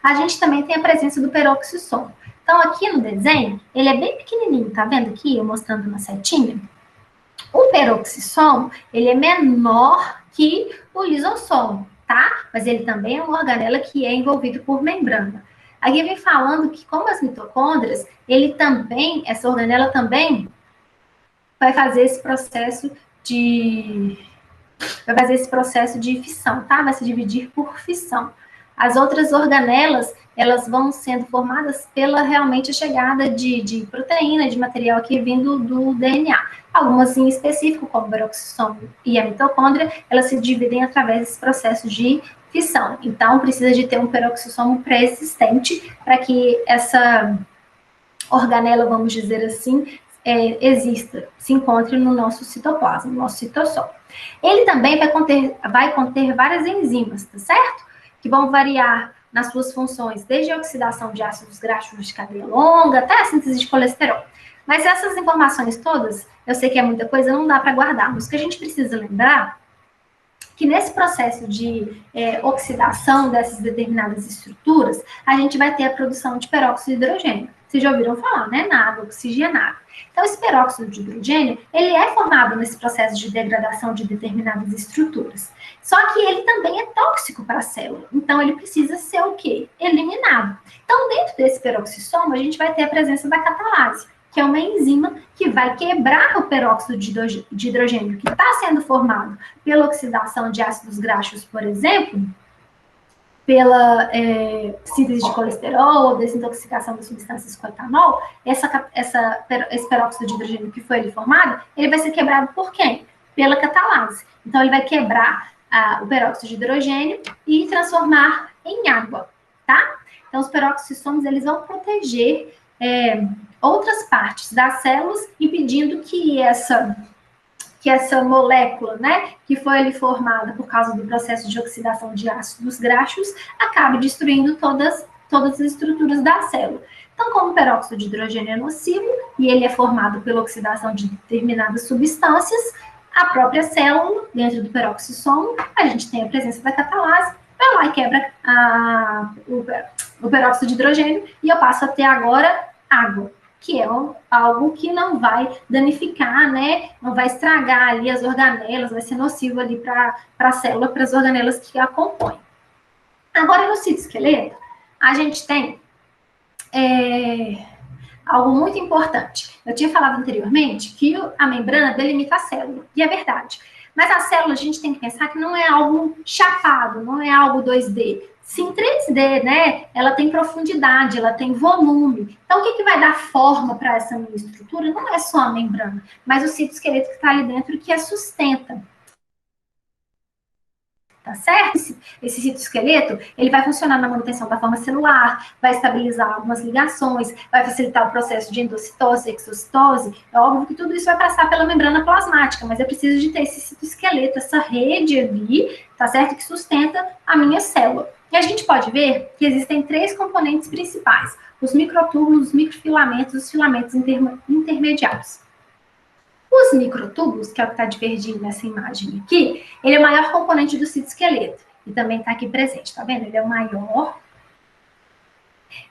A gente também tem a presença do peroxissomo. Então, aqui no desenho, ele é bem pequenininho, tá vendo aqui? Eu mostrando uma setinha. O peroxissomo, ele é menor que o lisossomo, tá? Mas ele também é uma organela que é envolvido por membrana. Aqui vem falando que, como as mitocôndrias, essa organela também vai fazer esse processo de fissão, tá? Vai se dividir por fissão. As outras organelas, elas vão sendo formadas pela realmente a chegada de proteína, de material aqui vindo do DNA. Algumas em específico, como o peroxissomo e a mitocôndria, elas se dividem através desse processo de fissão. Então, precisa de ter um peroxissomo pré-existente para que essa organela, vamos dizer assim, exista, se encontre no nosso citoplasma, no nosso citossol. Ele também vai conter várias enzimas, tá certo? Que vão variar nas suas funções, desde a oxidação de ácidos graxos de cadeia longa até a síntese de colesterol. Mas essas informações todas, eu sei que é muita coisa, não dá para guardar. Mas o que a gente precisa lembrar que nesse processo de oxidação dessas determinadas estruturas, a gente vai ter a produção de peróxido de hidrogênio. Vocês já ouviram falar, né? Na água oxigenada. Então, esse peróxido de hidrogênio, ele é formado nesse processo de degradação de determinadas estruturas. Só que ele também é tóxico para a célula. Então, ele precisa ser o quê? Eliminado. Então, dentro desse peroxissomo, a gente vai ter a presença da catalase, que é uma enzima que vai quebrar o peróxido de hidrogênio que está sendo formado pela oxidação de ácidos graxos, por exemplo, pela síntese de colesterol ou desintoxicação das substâncias com etanol, esse peróxido de hidrogênio que foi ali formado, ele vai ser quebrado por quem? Pela catalase. Então, ele vai quebrar o peróxido de hidrogênio e transformar em água, tá? Então, os peroxissomos, eles vão proteger outras partes das células, impedindo que essa molécula, né, que foi ali formada por causa do processo de oxidação de ácidos graxos, acabe destruindo todas as estruturas da célula. Então, como o peróxido de hidrogênio é nocivo e ele é formado pela oxidação de determinadas substâncias, a própria célula, dentro do peroxissomo, a gente tem a presença da catalase, vai lá e quebra o peróxido de hidrogênio e eu passo a ter agora água, que é algo que não vai danificar, né? Não vai estragar ali as organelas, vai ser nocivo ali para a célula, para as organelas que a compõem. Agora, no citoesqueleto, a gente tem algo muito importante. Eu tinha falado anteriormente que a membrana delimita a célula, e é verdade. Mas a célula, a gente tem que pensar que não é algo chapado, não é algo 2D. Sim, 3D, né? Ela tem profundidade, ela tem volume. Então, o que vai dar forma para essa minha estrutura não é só a membrana, mas o citoesqueleto que está ali dentro que a sustenta. Tá certo? Esse citoesqueleto, ele vai funcionar na manutenção da forma celular, vai estabilizar algumas ligações, vai facilitar o processo de endocitose, exocitose. É óbvio que tudo isso vai passar pela membrana plasmática, mas eu preciso de ter esse citoesqueleto, essa rede ali, tá certo? Que sustenta a minha célula. E a gente pode ver que existem 3 componentes principais: os microtúbulos, os microfilamentos e os filamentos intermediários. Os microtúbulos, que é o que está de verdinho nessa imagem aqui, ele é o maior componente do citoesqueleto. E também está aqui presente, tá vendo? Ele é o maior.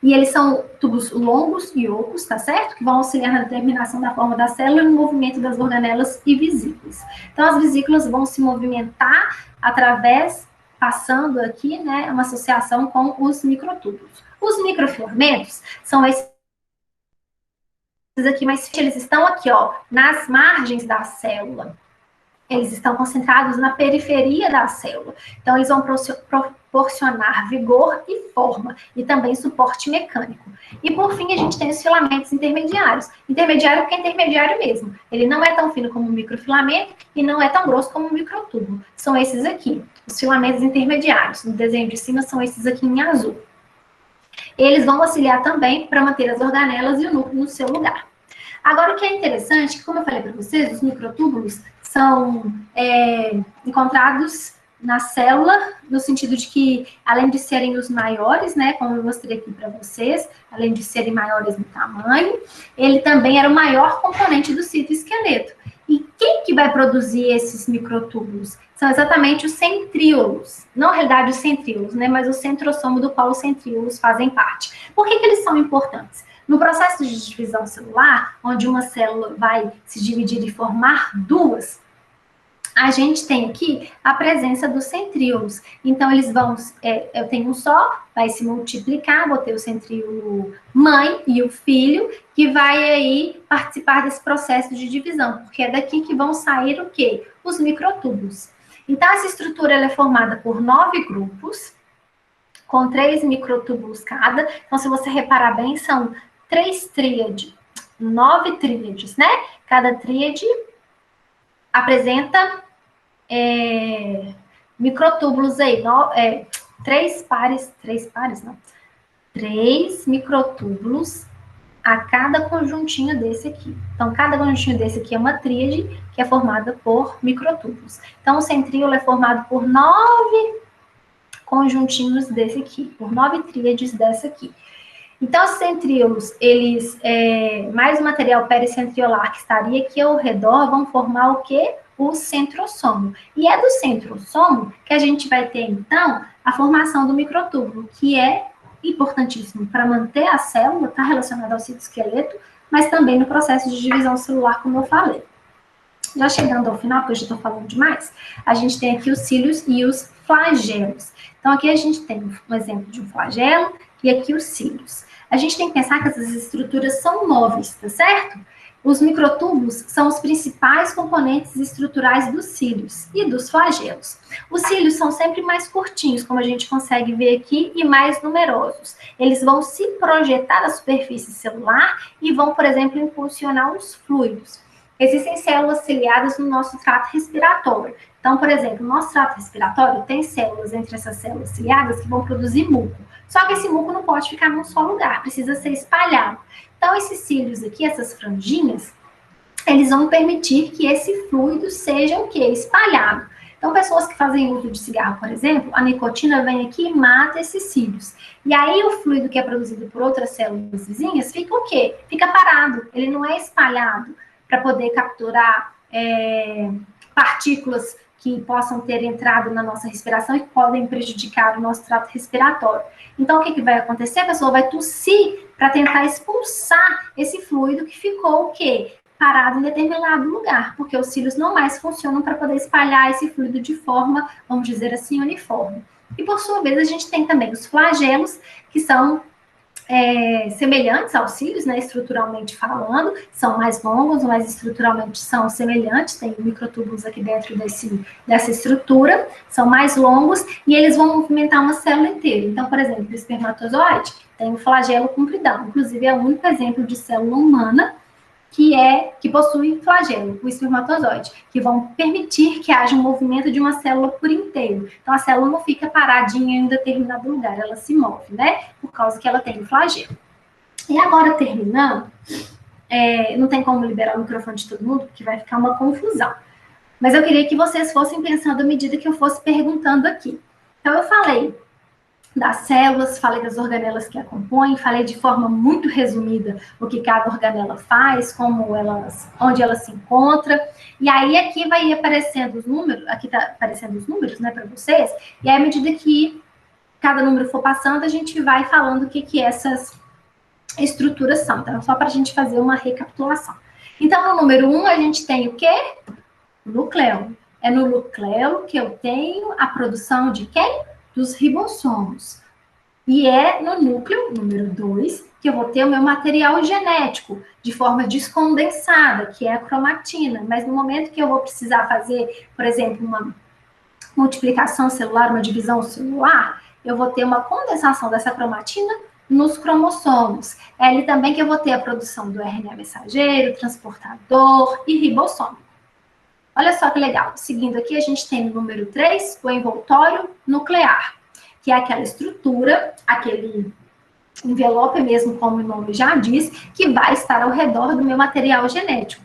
E eles são tubos longos e ocos, tá certo? Que vão auxiliar na determinação da forma da célula e no movimento das organelas e vesículas. Então, as vesículas vão se movimentar passando aqui, né, uma associação com os microtúbulos. Os microfilamentos são esses aqui, mas eles estão aqui, ó, nas margens da célula. Eles estão concentrados na periferia da célula. Então, eles vão proporcionar vigor e forma, e também suporte mecânico. E, por fim, a gente tem os filamentos intermediários. Intermediário porque é intermediário mesmo. Ele não é tão fino como o microfilamento e não é tão grosso como o microtúbulo. São esses aqui, os filamentos intermediários. No desenho de cima são esses aqui em azul. Eles vão auxiliar também para manter as organelas e o núcleo no seu lugar. Agora, o que é interessante, como eu falei para vocês, os microtúbulos são encontrados na célula, no sentido de que, além de serem os maiores, né, como eu mostrei aqui para vocês, além de serem maiores no tamanho, ele também era o maior componente do citoesqueleto. E quem que vai produzir esses microtúbulos? São exatamente os centríolos. Não, na realidade, os centríolos, né, mas o centrossomo do qual os centríolos fazem parte. Por que eles são importantes? No processo de divisão celular, onde uma célula vai se dividir e formar duas, a gente tem aqui a presença dos centríolos. Então, eles vão, eu tenho um só, vai se multiplicar, vou ter o centríolo mãe e o filho, que vai aí participar desse processo de divisão, porque é daqui que vão sair o quê? Os microtúbulos. Então, essa estrutura ela é formada por 9 grupos, com 3 microtúbulos cada. Então, se você reparar bem, são 9 tríades, né? Cada tríade apresenta microtúbulos aí, 3 microtúbulos a cada conjuntinho desse aqui. Então, cada conjuntinho desse aqui é uma tríade que é formada por microtúbulos. Então, o centríolo é formado por 9 conjuntinhos desse aqui, por 9 tríades dessa aqui. Então, os centríolos, eles, mais o material pericentriolar que estaria aqui ao redor, vão formar o quê? O centrossomo. E é do centrossomo que a gente vai ter, então, a formação do microtúbulo, que é importantíssimo para manter a célula, está relacionada ao citoesqueleto, mas também no processo de divisão celular, como eu falei. Já chegando ao final, porque eu já estou falando demais, a gente tem aqui os cílios e os flagelos. Então, aqui a gente tem um exemplo de um flagelo e aqui os cílios. A gente tem que pensar que essas estruturas são móveis, tá certo? Os microtúbulos são os principais componentes estruturais dos cílios e dos flagelos. Os cílios são sempre mais curtinhos, como a gente consegue ver aqui, e mais numerosos. Eles vão se projetar na superfície celular e vão, por exemplo, impulsionar os fluidos. Existem células ciliadas no nosso trato respiratório. Então, por exemplo, o nosso trato respiratório tem células entre essas células ciliadas que vão produzir muco. Só que esse muco não pode ficar num só lugar, precisa ser espalhado. Então, esses cílios aqui, essas franjinhas, eles vão permitir que esse fluido seja o quê? Espalhado. Então, pessoas que fazem uso de cigarro, por exemplo, a nicotina vem aqui e mata esses cílios. E aí, o fluido que é produzido por outras células vizinhas fica o quê? Fica parado, ele não é espalhado para poder capturar partículas que possam ter entrado na nossa respiração e que podem prejudicar o nosso trato respiratório. Então, o que vai acontecer? A pessoa vai tossir para tentar expulsar esse fluido que ficou o quê? Parado em determinado lugar, porque os cílios não mais funcionam para poder espalhar esse fluido de forma, vamos dizer assim, uniforme. E, por sua vez, a gente tem também os flagelos, que são semelhantes aos cílios, né, estruturalmente falando, são mais longos, mas estruturalmente são semelhantes, tem microtúbulos aqui dentro dessa estrutura, são mais longos, e eles vão movimentar uma célula inteira. Então, por exemplo, o espermatozoide tem um flagelo compridão, inclusive é o único exemplo de célula humana que possui flagelo, o espermatozoide, que vão permitir que haja um movimento de uma célula por inteiro. Então, a célula não fica paradinha em um determinado lugar, ela se move, né? Por causa que ela tem o flagelo. E agora, terminando, não tem como liberar o microfone de todo mundo, porque vai ficar uma confusão. Mas eu queria que vocês fossem pensando à medida que eu fosse perguntando aqui. Então, eu falei das células, falei das organelas que a compõem, falei de forma muito resumida o que cada organela faz, onde ela se encontra, e aí aqui vai aparecendo os números, aqui tá aparecendo os números, né, para vocês, e aí, à medida que cada número for passando, a gente vai falando o que essas estruturas são, então, só para a gente fazer uma recapitulação. Então, no número 1, a gente tem o quê? O núcleo. É no núcleo que eu tenho a produção de quem? Dos ribossomos. E é no núcleo, número 2, que eu vou ter o meu material genético, de forma descondensada, que é a cromatina. Mas no momento que eu vou precisar fazer, por exemplo, uma multiplicação celular, uma divisão celular, eu vou ter uma condensação dessa cromatina nos cromossomos. É ali também que eu vou ter a produção do RNA mensageiro, transportador e ribossomo. Olha só que legal. Seguindo aqui, a gente tem no número 3, o envoltório nuclear, que é aquela estrutura, aquele envelope mesmo, como o nome já diz, que vai estar ao redor do meu material genético.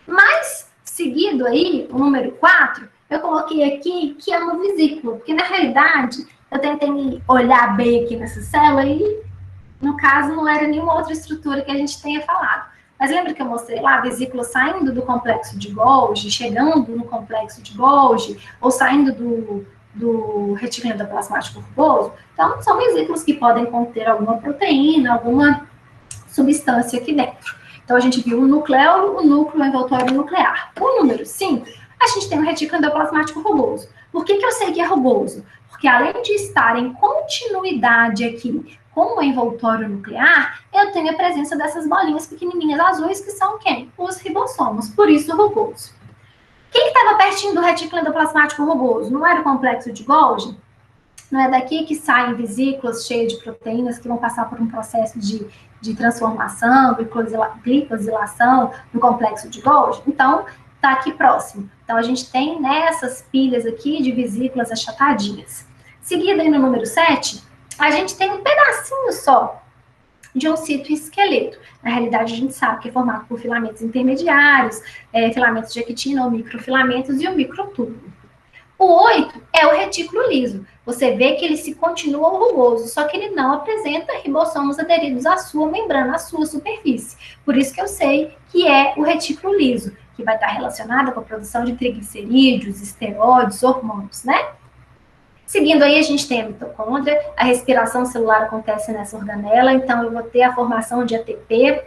Mas, seguido aí, o número 4, eu coloquei aqui que é uma vesícula, porque na realidade, eu tentei olhar bem aqui nessa célula e, no caso, não era nenhuma outra estrutura que a gente tenha falado. Mas lembra que eu mostrei lá a vesícula saindo do complexo de Golgi, chegando no complexo de Golgi, ou saindo do retículo endoplasmático rugoso? Então, são vesículas que podem conter alguma proteína, alguma substância aqui dentro. Então, a gente viu o núcleo, o núcleo envoltório nuclear. O número 5, a gente tem o retículo endoplasmático rugoso. Por que eu sei que é rugoso? Porque além de estar em continuidade aqui com o envoltório nuclear, eu tenho a presença dessas bolinhas pequenininhas azuis, que são quem? Os ribossomos, por isso rugoso. Quem estava pertinho do retículo endoplasmático rugoso? Não era o complexo de Golgi? Não é daqui que saem vesículas cheias de proteínas que vão passar por um processo de transformação, glicosilação no complexo de Golgi? Então, está aqui próximo. Então, a gente tem nessas pilhas aqui de vesículas achatadinhas. Seguido aí no número 7, a gente tem um pedacinho só de um citoesqueleto. Na realidade, a gente sabe que é formado por filamentos intermediários, filamentos de actina ou microfilamentos e o microtúbulo. O 8 é o retículo liso. Você vê que ele se continua rugoso, só que ele não apresenta ribossomos aderidos à sua membrana, à sua superfície. Por isso que eu sei que é o retículo liso, que vai estar relacionado com a produção de triglicerídeos, esteroides, hormônios, né? Seguindo aí, a gente tem a mitocôndria, a respiração celular acontece nessa organela, então eu vou ter a formação de ATP,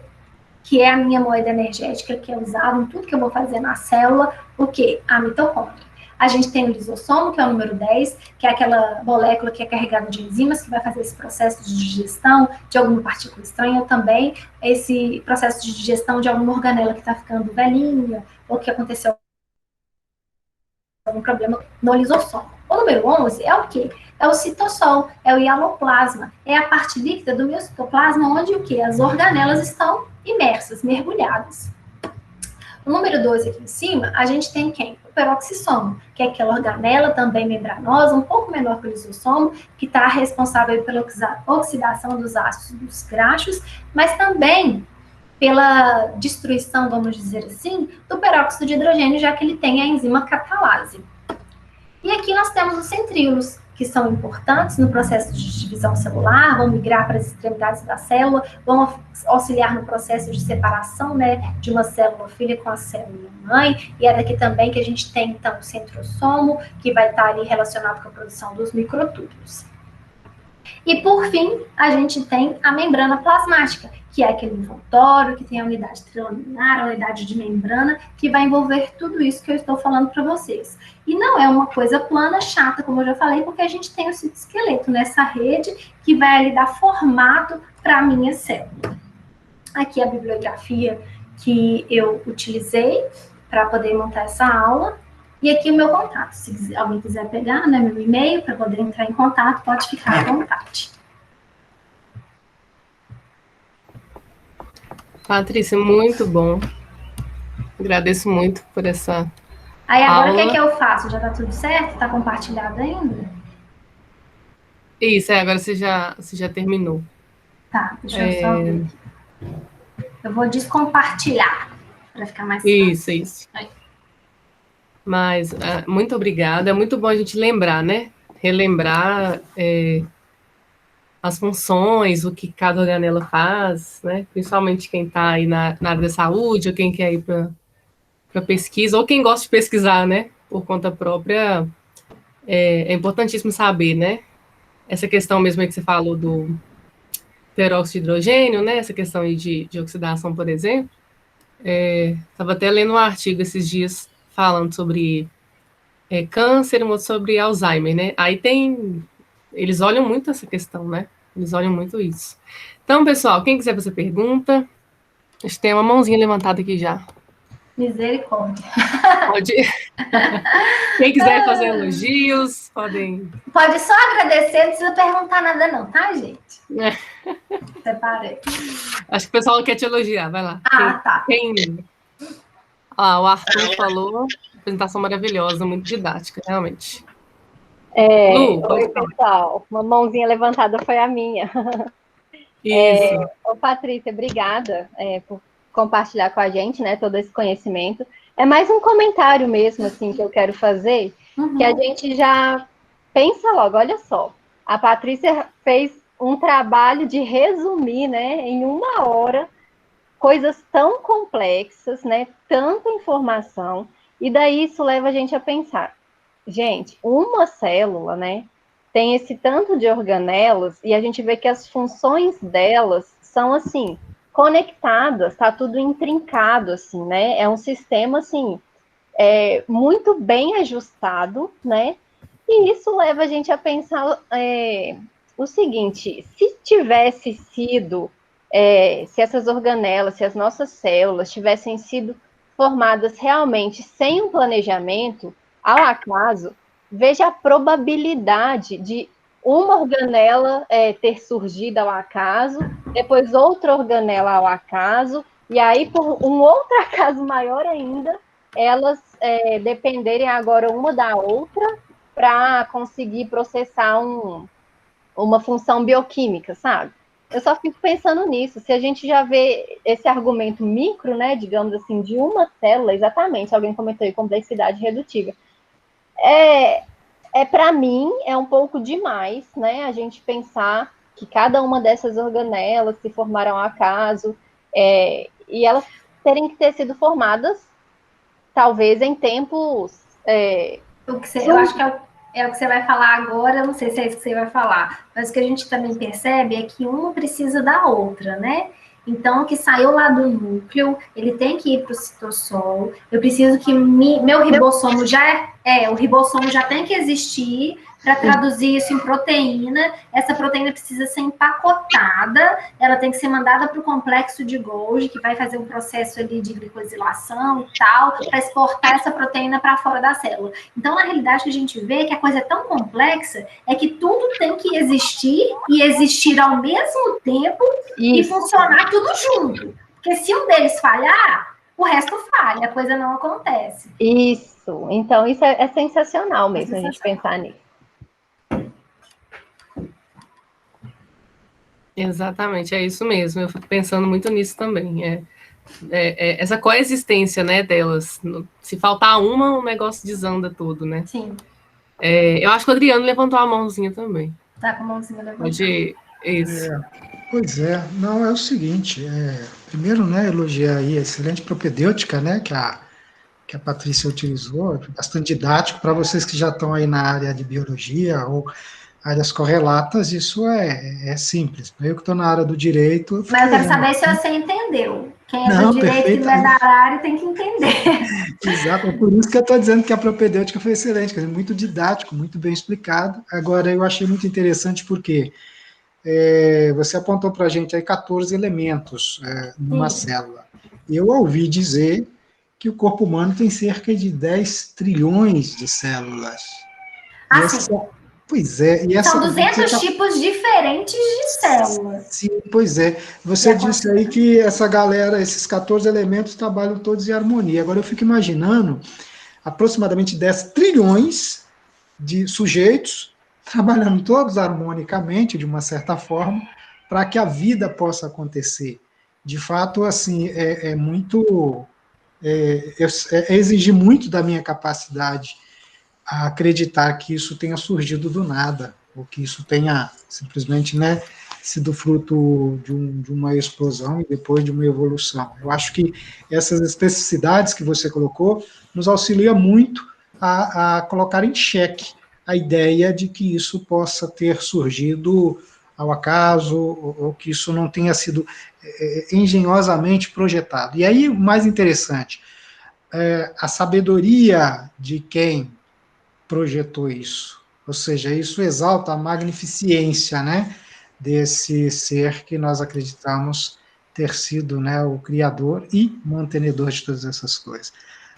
que é a minha moeda energética, que é usada em tudo que eu vou fazer na célula, o quê? A mitocôndria. A gente tem o lisossomo, que é o número 10, que é aquela molécula que é carregada de enzimas, que vai fazer esse processo de digestão de alguma partícula estranha, ou também esse processo de digestão de alguma organela que está ficando velhinha, ou que aconteceu algum problema no lisossomo. O número 11 é o quê? É o citossol, é o hialoplasma, é a parte líquida do meu citoplasma, onde o quê? As organelas estão imersas, mergulhadas. O número 12 aqui em cima, a gente tem quem? O peroxissomo, que é aquela organela também membranosa, um pouco menor que o lisossomo, que está responsável pela oxidação dos ácidos graxos, mas também pela destruição, vamos dizer assim, do peróxido de hidrogênio, já que ele tem a enzima catalase. E aqui nós temos os centríolos, que são importantes no processo de divisão celular, vão migrar para as extremidades da célula, vão auxiliar no processo de separação, né, de uma célula filha com a célula mãe, e é daqui também que a gente tem, então, o centrosomo, que vai estar ali relacionado com a produção dos microtúbulos. E, por fim, a gente tem a membrana plasmática, que é aquele envoltório, que tem a unidade trilaminar, a unidade de membrana, que vai envolver tudo isso que eu estou falando para vocês. E não é uma coisa plana, chata, como eu já falei, porque a gente tem o citoesqueleto nessa rede, que vai ali dar formato para a minha célula. Aqui a bibliografia que eu utilizei para poder montar essa aula. E aqui o meu contato. Se alguém quiser pegar, né, meu e-mail para poder entrar em contato, pode ficar à vontade. Patrícia, muito bom. Agradeço muito por essa Aí agora aula. o que eu faço? Já está tudo certo? Está compartilhado ainda? Isso, agora você já terminou. Tá, deixa eu só ver aqui. Eu vou descompartilhar para ficar mais fácil. Isso. Mas muito obrigada. É muito bom a gente lembrar, né? Relembrar as funções, o que cada organela faz, né? Principalmente quem está aí na área da saúde, ou quem quer ir para pesquisa, ou quem gosta de pesquisar, né? Por conta própria, é importantíssimo saber, né? Essa questão mesmo aí que você falou do peróxido de hidrogênio, né? Essa questão aí de oxidação, por exemplo. Estava até lendo um artigo esses dias falando sobre câncer e um outro sobre Alzheimer, né? Aí eles olham muito essa questão, né? Eles olham muito isso. Então, pessoal, quem quiser fazer pergunta, a gente tem uma mãozinha levantada aqui já. Misericórdia. Pode. Quem quiser fazer elogios, podem. Pode só agradecer, não precisa perguntar nada não, tá, gente? Separei. Acho que o pessoal quer te elogiar, vai lá. Tá. O Arthur falou, apresentação maravilhosa, muito didática, realmente. Lu, oi, pessoal. Uma mãozinha levantada foi a minha. Isso. Patrícia, obrigada por compartilhar com a gente, né, todo esse conhecimento. É mais um comentário mesmo, assim, que eu quero fazer, que a gente já pensa logo, olha só, a Patrícia fez um trabalho de resumir, né, em 1 hora, coisas tão complexas, né, tanta informação, e daí isso leva a gente a pensar, gente, uma célula, né, tem esse tanto de organelas, e a gente vê que as funções delas são, assim, conectadas, tá tudo intrincado, assim, né, é um sistema, assim, muito bem ajustado, né, e isso leva a gente a pensar o seguinte, se tivesse sido, se essas organelas, se as nossas células tivessem sido formadas realmente sem um planejamento, ao acaso, veja a probabilidade de uma organela ter surgido ao acaso, depois outra organela ao acaso, e aí, por um outro acaso maior ainda, elas dependerem agora uma da outra para conseguir processar uma função bioquímica, sabe? Eu só fico pensando nisso. Se a gente já vê esse argumento micro, né, digamos assim, de uma célula, exatamente, alguém comentou aí, complexidade redutiva. Para mim, é um pouco demais, né, a gente pensar que cada uma dessas organelas se formaram ao acaso, e elas terem que ter sido formadas, talvez, em tempos... eu acho que é o que você vai falar agora, não sei se é isso que você vai falar, mas o que a gente também percebe é que uma precisa da outra, né? Então, o que saiu lá do núcleo, ele tem que ir para o citossol. Eu preciso que meu ribossomo o ribossomo já tem que existir para traduzir isso em proteína. Essa proteína precisa ser empacotada, ela tem que ser mandada para o complexo de Golgi, que vai fazer um processo ali de glicosilação e tal, para exportar essa proteína para fora da célula. Então, na realidade, o que a gente vê é que a coisa é tão complexa, é que tudo tem que existir e existir ao mesmo tempo e funcionar tudo junto. Porque se um deles falhar, o resto falha, a coisa não acontece. Isso. Então, isso é sensacional mesmo, a gente pensar nisso. Exatamente, é isso mesmo. Eu fico pensando muito nisso também. Essa coexistência, né, delas. Se faltar uma, o negócio desanda tudo, né? Sim. Eu acho que o Adriano levantou a mãozinha também. Tá com a mãozinha levantada. Isso. Pois é, não, é o seguinte, primeiro, né, elogiar aí a excelente propedêutica, né, que a Patrícia utilizou, bastante didático para vocês que já estão aí na área de biologia ou áreas correlatas, isso é simples. Eu que estou na área do direito... Mas eu quero saber se você entendeu. Quem é do direito e não é da área tem que entender. Exato, por isso que eu estou dizendo que a propedêutica foi excelente, quer dizer, muito didático, muito bem explicado. Agora, eu achei muito interessante porque você apontou para a gente aí 14 elementos numa célula. Eu ouvi dizer que o corpo humano tem cerca de 10 trilhões de células. Sim. Pois é. E são 200 tipos diferentes de células. Sim, pois é. Você disse aí que essa galera, esses 14 elementos, trabalham todos em harmonia. Agora eu fico imaginando aproximadamente 10 trilhões de sujeitos trabalhando todos harmonicamente, de uma certa forma, para que a vida possa acontecer. De fato, assim, exigir muito da minha capacidade a acreditar que isso tenha surgido do nada, ou que isso tenha simplesmente, né, sido fruto de uma explosão e depois de uma evolução. Eu acho que essas especificidades que você colocou nos auxilia muito a colocar em xeque a ideia de que isso possa ter surgido ao acaso, ou que isso não tenha sido engenhosamente projetado. E aí, o mais interessante, a sabedoria de quem projetou isso. Ou seja, isso exalta a magnificência, né, desse ser que nós acreditamos ter sido, né, o criador e mantenedor de todas essas coisas.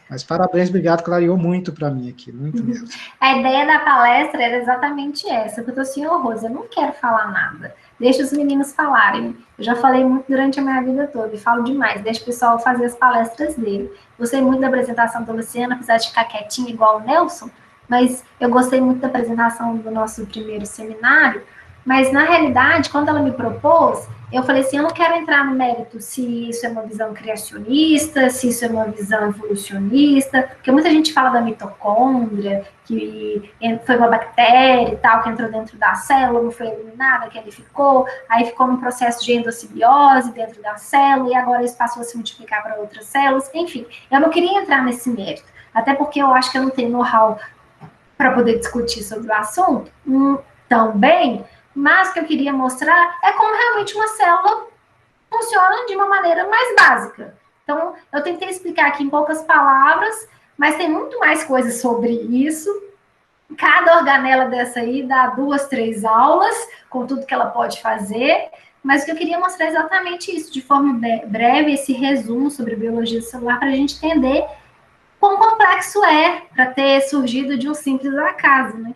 Mas parabéns, obrigado, clareou muito para mim aqui, muito mesmo. A ideia da palestra era exatamente essa, porque eu tô assim, Rosa, eu não quero falar nada, deixa os meninos falarem. Eu já falei muito durante a minha vida toda, e falo demais, deixa o pessoal fazer as palestras dele. Gostei muito da apresentação da Luciana, apesar de ficar quietinha igual o Nelson, mas eu gostei muito da apresentação do nosso primeiro seminário, mas na realidade, quando ela me propôs, eu falei assim, eu não quero entrar no mérito se isso é uma visão criacionista, se isso é uma visão evolucionista, porque muita gente fala da mitocôndria, que foi uma bactéria e tal, que entrou dentro da célula, não foi eliminada, que ele ficou, aí ficou num processo de endossimbiose dentro da célula, e agora isso passou a se multiplicar para outras células, enfim, eu não queria entrar nesse mérito, até porque eu acho que eu não tenho know-how para poder discutir sobre o assunto tão bem, mas o que eu queria mostrar é como realmente uma célula funciona de uma maneira mais básica. Então, eu tentei explicar aqui em poucas palavras, mas tem muito mais coisas sobre isso. Cada organela dessa aí dá 2, 3 aulas, com tudo que ela pode fazer, mas o que eu queria mostrar é exatamente isso, de forma breve, esse resumo sobre biologia celular, para a gente entender quão complexo é para ter surgido de um simples acaso, né?